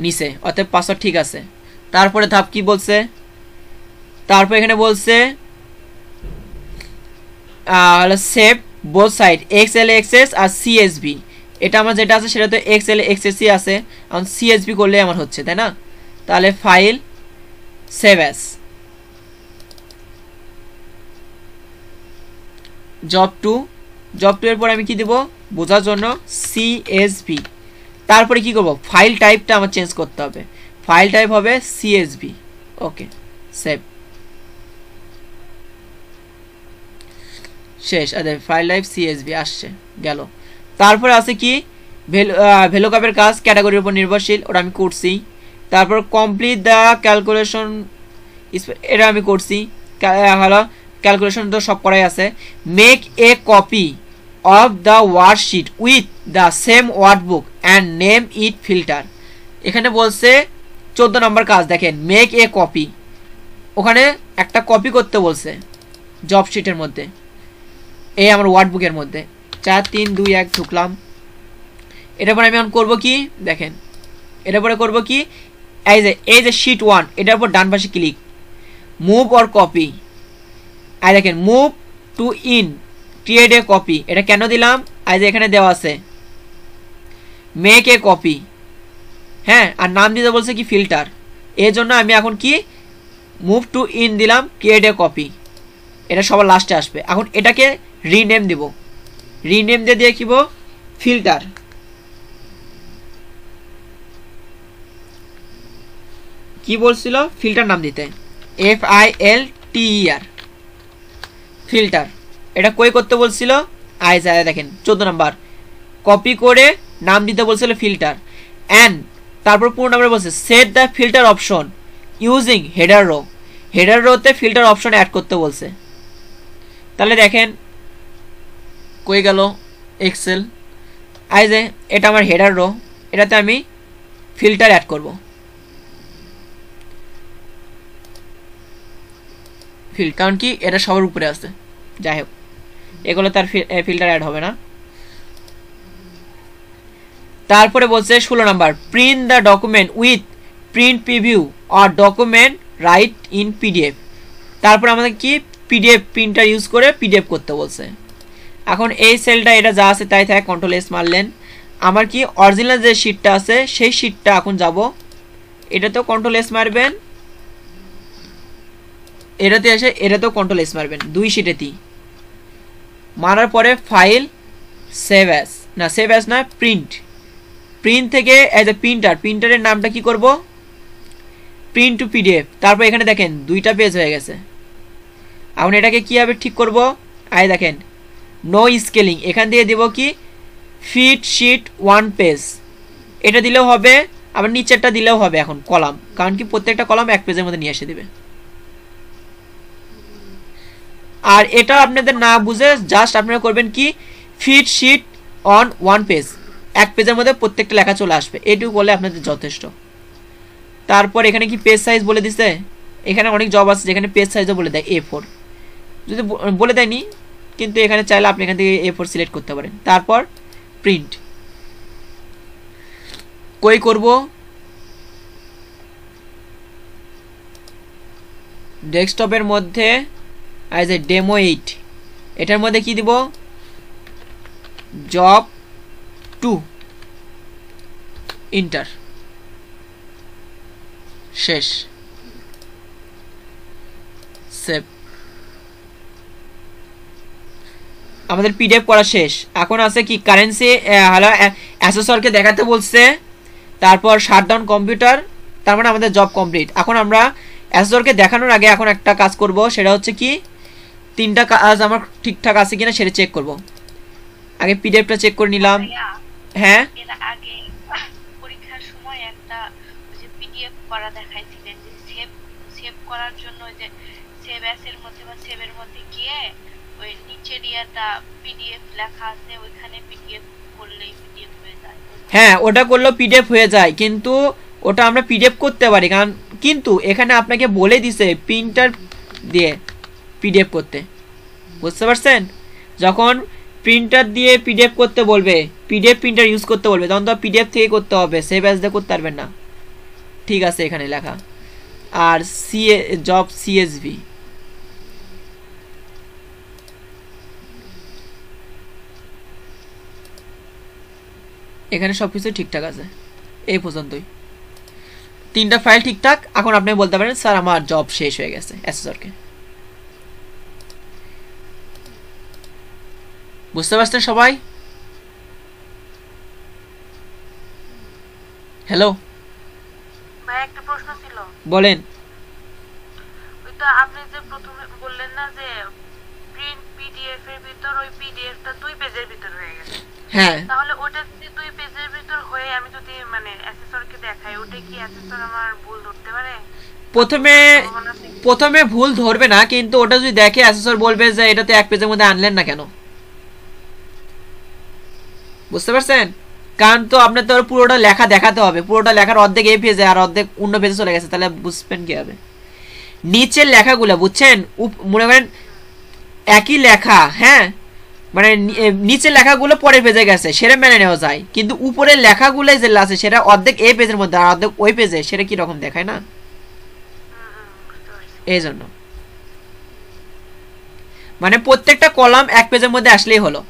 Speaker 1: নিচে, অর্থাৎ পাসওয়ার্ড ঠিক আছে। তারপরে ধাপ কি বলছে, তারপর এখানে বলছে সেভ বোথ সাইড XLXS আর CSV, এটা আমার যেটা আছে সেটা তো XLXSই আছে, এখন CSV করলে আমার হচ্ছে, তাই না। তাহলে ফাইল সেভ অ্যাজ জব 2 এর পর আমি কি দেব বোঝার জন্য CSV, তারপরে কি করব ফাইল টাইপটা আমার চেঞ্জ করতে হবে, ফাইল টাইপ হবে CSV, ওকে সেভ শেষ। আরে ফাইল টাইপ CSV আসছে গেল। তারপরে আছে কি ভ্যালুকাপের কাজ ক্যাটাগরির উপর নির্ভরশীল, ওটা আমি করছি। তারপর কমপ্লিট দ্য ক্যালকুলেশন, এটা আমি করছি, হলো ক্যালকুলেশন তো সব করাই আছে। Make a copy of the worksheet with the same workbook and name it filter, এখানে বলছে 14 নম্বর কাজ, দেখেন মেক এ কপি, ওখানে একটা কপি করতে বলছে জব শিটের মধ্যে, এই আমার ওয়ার্কবুকের মধ্যে। 4321 ঢুকলাম। এটার পরে আমি অন করবো কি, দেখেন এটার পরে করবো কি, এই যে শিট 1 এটার উপর ডান পাশে ক্লিক, মুভ অর কপি, আর দেখেন move to in create a copy, এটা কেন দিলাম, এই যে এখানে দেওয়া আছে মেক এ কপি, হ্যাঁ, আর নাম দিতে বলছে কি ফিল্টার, এর জন্য আমি এখন কি মুভ টু ইন দিলাম ক্রিয়েট এ কপি, এটা সবার লাস্টে আসবে। এখন এটাকে রিনেম দিব, রিনেম দিয়ে কিব ফিল্টার, কি বলছিল ফিল্টার নাম দিতে, FILTER ফিল্টার, এটা কই করতে বলছিল, দেখেন 14 নাম্বার কপি করে নাম দিতে বলছিল ফিল্টার, অ্যান্ড তারপর পুরো নাম্বার বলছে set the filter option using header row, header রোতে ফিল্টার অপশন অ্যাড করতে বলছে। তাহলে দেখেন কই গেল এক্সেল, এই যে এটা আমার হেডার রো, এটাতে আমি ফিল্টার অ্যাড করব। কারণ কি এটা সবার উপরে আছে, যাই হোক এগুলো তার ফিল্টার অ্যাড হবে না। তারপরে বলছে 16 number, print the document with print preview or document right in PDF. তারপর আমাদের কি পিডিএফ প্রিন্টার ইউজ করে পিডিএফ করতে বলছে। এখন এই সেলটা এটা যা আছে তাই থাকে, কন্ট্রোল এস মারলেন। আমার কি অরিজিনাল যে শিটটা আছে সেই শিটটা এখন যাব, এটাতেও কন্ট্রোল এস মারবেন, এটাতে এসে এটাতেও কন্ট্রোল এস মারবেন, দুই শিটেতেই মারার পরে ফাইল সেভ অ্যাজ, না সেভ অ্যাজ না প্রিন্ট, প্রিন্ট থেকে অ্যাজ এ প্রিন্টার, প্রিন্টারের নামটা কি করব প্রিন্ট টু পিডিএফ। তারপর এখানে দেখেন দুইটা পেজ হয়ে গেছে। এখন এটাকে কীভাবে ঠিক করব, আই দেখেন নো স্কেলিং, এখান দিয়ে দেব কি ফিট শিট 1 পেজ, এটা দিলেও হবে, আবার নিচেরটা দিলেও হবে এখন কলাম, কারণ কি প্রত্যেকটা কলাম 1 পেজের মধ্যে নিয়ে এসে দেবে। আর এটা আপনাদের না বুঝে জাস্ট আপনারা করবেন কি ফিট শিট অন 1 পেজ, 1 পেজের মধ্যে প্রত্যেকটা লেখা চলে আসবে, এটুকু বলে আপনাদের যথেষ্ট। তারপর এখানে কি পেজ সাইজ বলে দিছে, এখানে অনেক জব আছে যেখানে পেজ সাইজও বলে দেয় A4, যদি বলে দেয়নি, কিন্তু এখানে চাইলে আপনি এখান থেকে A4 সিলেক্ট করতে পারেন। তারপর প্রিন্ট কই করব, ডেস্কটপের মধ্যে আই যে ডেমো 8, এটার মধ্যে কি দিব জব 2 ইন্টার, শেষ সেভ। আমাদের পিডিএফ করা শেষ। এখন আছে কি কারেন্সি হলো অ্যাসেসরকে দেখাতে বলছে, তারপর শাটডাউন কম্পিউটার, তার মানে আমাদের জব কমপ্লিট। এখন আমরা অ্যাসেসরকে দেখানোর আগে এখন একটা কাজ করব, সেটা হচ্ছে কি 3টা কাজ আমার ঠিকঠাক আছে কিনা সেটা চেক করব। আগে পিডিএফটা চেক করে নিলাম। হ্যাঁ
Speaker 4: এর আগে পরীক্ষার সময় একটা ওই যে পিডিএফ করা দেখাইছিলেন যে সেভ করার জন্য ওই যে সেভ অ্যাস এর মধ্যে বা সেভের মধ্যে গিয়ে ওই নিচের ইয়াটা পিডিএফ লেখা আছে, ওইখানে পিডিএফ করলেই পিডিএফ হয়ে যায়।
Speaker 1: হ্যাঁ ওটা করলেও পিডিএফ হয়ে যায়, কিন্তু ওটা আমরা পিডিএফ করতে পারি, কারণ কিন্তু এখানে আপনাকে বলে দিছে প্রিন্টার দিয়ে পিডিএফ করতে, বুঝতে পারছেন? যখন প্রিন্টার দিয়ে পিডিএফ করতে বলবে, পিডিএফ প্রিন্টার ইউজ করতে বলবে, তখন তো পিডিএফ থেকে করতে হবে, সেভ অ্যাজ দিয়ে করতে পারবেন না। ঠিক আছে এখানে লেখা। আর জব সিএসভি, এখানে সবকিছু ঠিকঠাক আছে, এই পর্যন্তই 3টা ফাইল ঠিকঠাক। এখন আপনি বলতে পারেন স্যার আমার জব শেষ হয়ে গেছে অ্যাসেসরকে। বুঝতে পারছেন সবাই? হ্যালো
Speaker 2: ভাই একটা প্রশ্ন ছিল।
Speaker 1: বলেন।
Speaker 2: ওই তো আপনি যে প্রথমে বললেন না যে প্রিন্ট পিডিএফ এর ভিতর ওই পিডিএফটা 2 পেজের ভিতর হয়ে গেছে,
Speaker 1: হ্যাঁ
Speaker 2: তাহলে ওটা যদি 2 পেজের ভিতর হয়ে আমি যদি মানে অ্যাসেসরকে দেখাই, ওটা কি অ্যাসেসর আমার ভুল ধরতে পারে?
Speaker 1: প্রথমে ভুল ধরবে না, কিন্তু ওটা যদি দেখে অ্যাসেসর বলবে যে এটাতে 1 পেজের মধ্যে আনলেন না কেন, বুঝতে পারছেন? কারণ তো আপনার তো পুরোটা লেখা দেখাতে হবে, পুরোটা লেখার অর্ধেক এই পেজে আর অর্ধেক অন্য পেজে চলে গেছে, তাহলে বুঝবেন কি হবে? নিচের লেখাগুলো বুঝছেন, মনে করেন একই লেখা, হ্যাঁ মানে নিচের লেখাগুলো পরের পেজে গেছে সেটা মেনে নেওয়া যায়, কিন্তু উপরের লেখাগুলো যে আছে সেটা অর্ধেক এই পেজের মধ্যে আর অর্ধেক ওই পেজে, সেটা কি রকম দেখায় না? এই জন্য মানে প্রত্যেকটা কলাম 1 পেজের মধ্যে আসলেই হলো,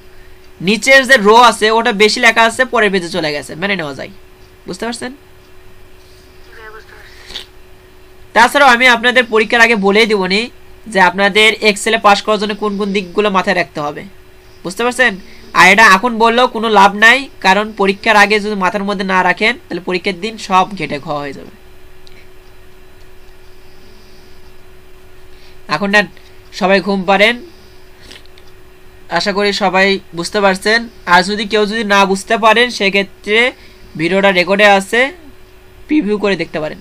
Speaker 1: নিচের যে রো আছে ওটা বেশি লেখা আছে পরের পেজে চলে গেছে, মেনে নেওয়া যায়। বুঝতে পারছেন? তাছাড়াও আমি আপনাদের পরীক্ষার আগে বলেই দিবনি যে আপনাদের এক্সেলে পাস করার জন্য কোন কোন দিকগুলো মাথায় রাখতে হবে, বুঝতে পারছেন? আর এটা এখন বললেও কোনো লাভ নাই, কারণ পরীক্ষার আগে যদি মাথার মধ্যে না রাখেন তাহলে পরীক্ষার দিন সব ঘেটে খাওয়া হয়ে যাবে। এখন না সবাই ঘুম পারেন, আশা করি সবাই বুঝতে পারছেন। আর যদি কেউ যদি না বুঝতে পারেন সেক্ষেত্রে ভিডিওটা রেকর্ডে আছে, প্রিভিউ করে দেখতে পারেন।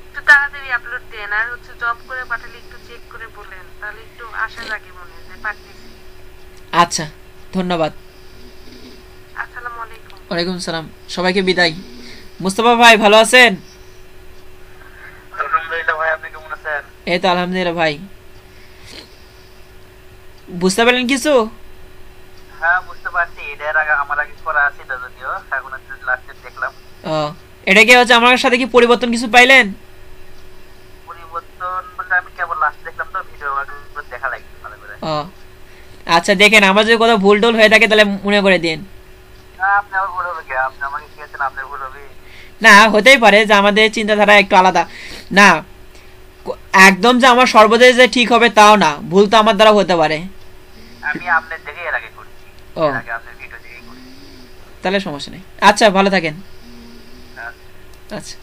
Speaker 2: একটু তাড়াতাড়ি আপলোড দেন, আর হচ্ছে জব করে পাঠালে একটু চেক করে বলেন, তাহলে একটু আশা জাগে মনে যে পারতেছি।
Speaker 1: আচ্ছা ধন্যবাদ। ওয়ালাইকুম সালাম, সবাইকে বিদায়। মুস্তফা ভাই ভালো আছেন?
Speaker 3: আলহামদুলিল্লাহ ভাই, আপনি কেমন আছেন?
Speaker 1: এই তো আলহামদুলিল্লাহ ভাই। বুঝতে পারলেন কিছু?
Speaker 3: হ্যাঁ বুঝতে পারছি, এটার আগে আমার আগে করা ছিল যদিও, এখন লাস্টে দেখলাম।
Speaker 1: ও, এটা কি হচ্ছে আমার সাথে কি পরিবর্তন কিছু পাইলেন?
Speaker 3: পরিবর্তন বলতে আমি কেবল লাস্ট দেখলাম তো, ভিডিও দেখা লাগছে ভালো করে।
Speaker 1: ও আচ্ছা, দেখেন আমার যদি কোথাও ভুল টুল হয়ে থাকে তাহলে মনে করে দিন।
Speaker 3: আপনি আমার ভুল হবে কি? আপনি আমাকে শিখেছেন, আপনার ভুল হবে?
Speaker 1: না, হতেই পারে যে আমাদের চিন্তাধারা একটু আলাদা। না, একদম যে আমার সর্বদাই যে ঠিক হবে তাও না, ভুল তো আমার দ্বারা হতে পারে।
Speaker 3: আমি আপনার দেখে এর আগে করছি,
Speaker 1: ও
Speaker 3: এর আগে আপনার ভিডিও দেখেই করছি।
Speaker 1: তাহলে সমস্যা নেই। আচ্ছা, ভালো থাকেন।
Speaker 3: হ্যাঁ।
Speaker 1: আচ্ছা।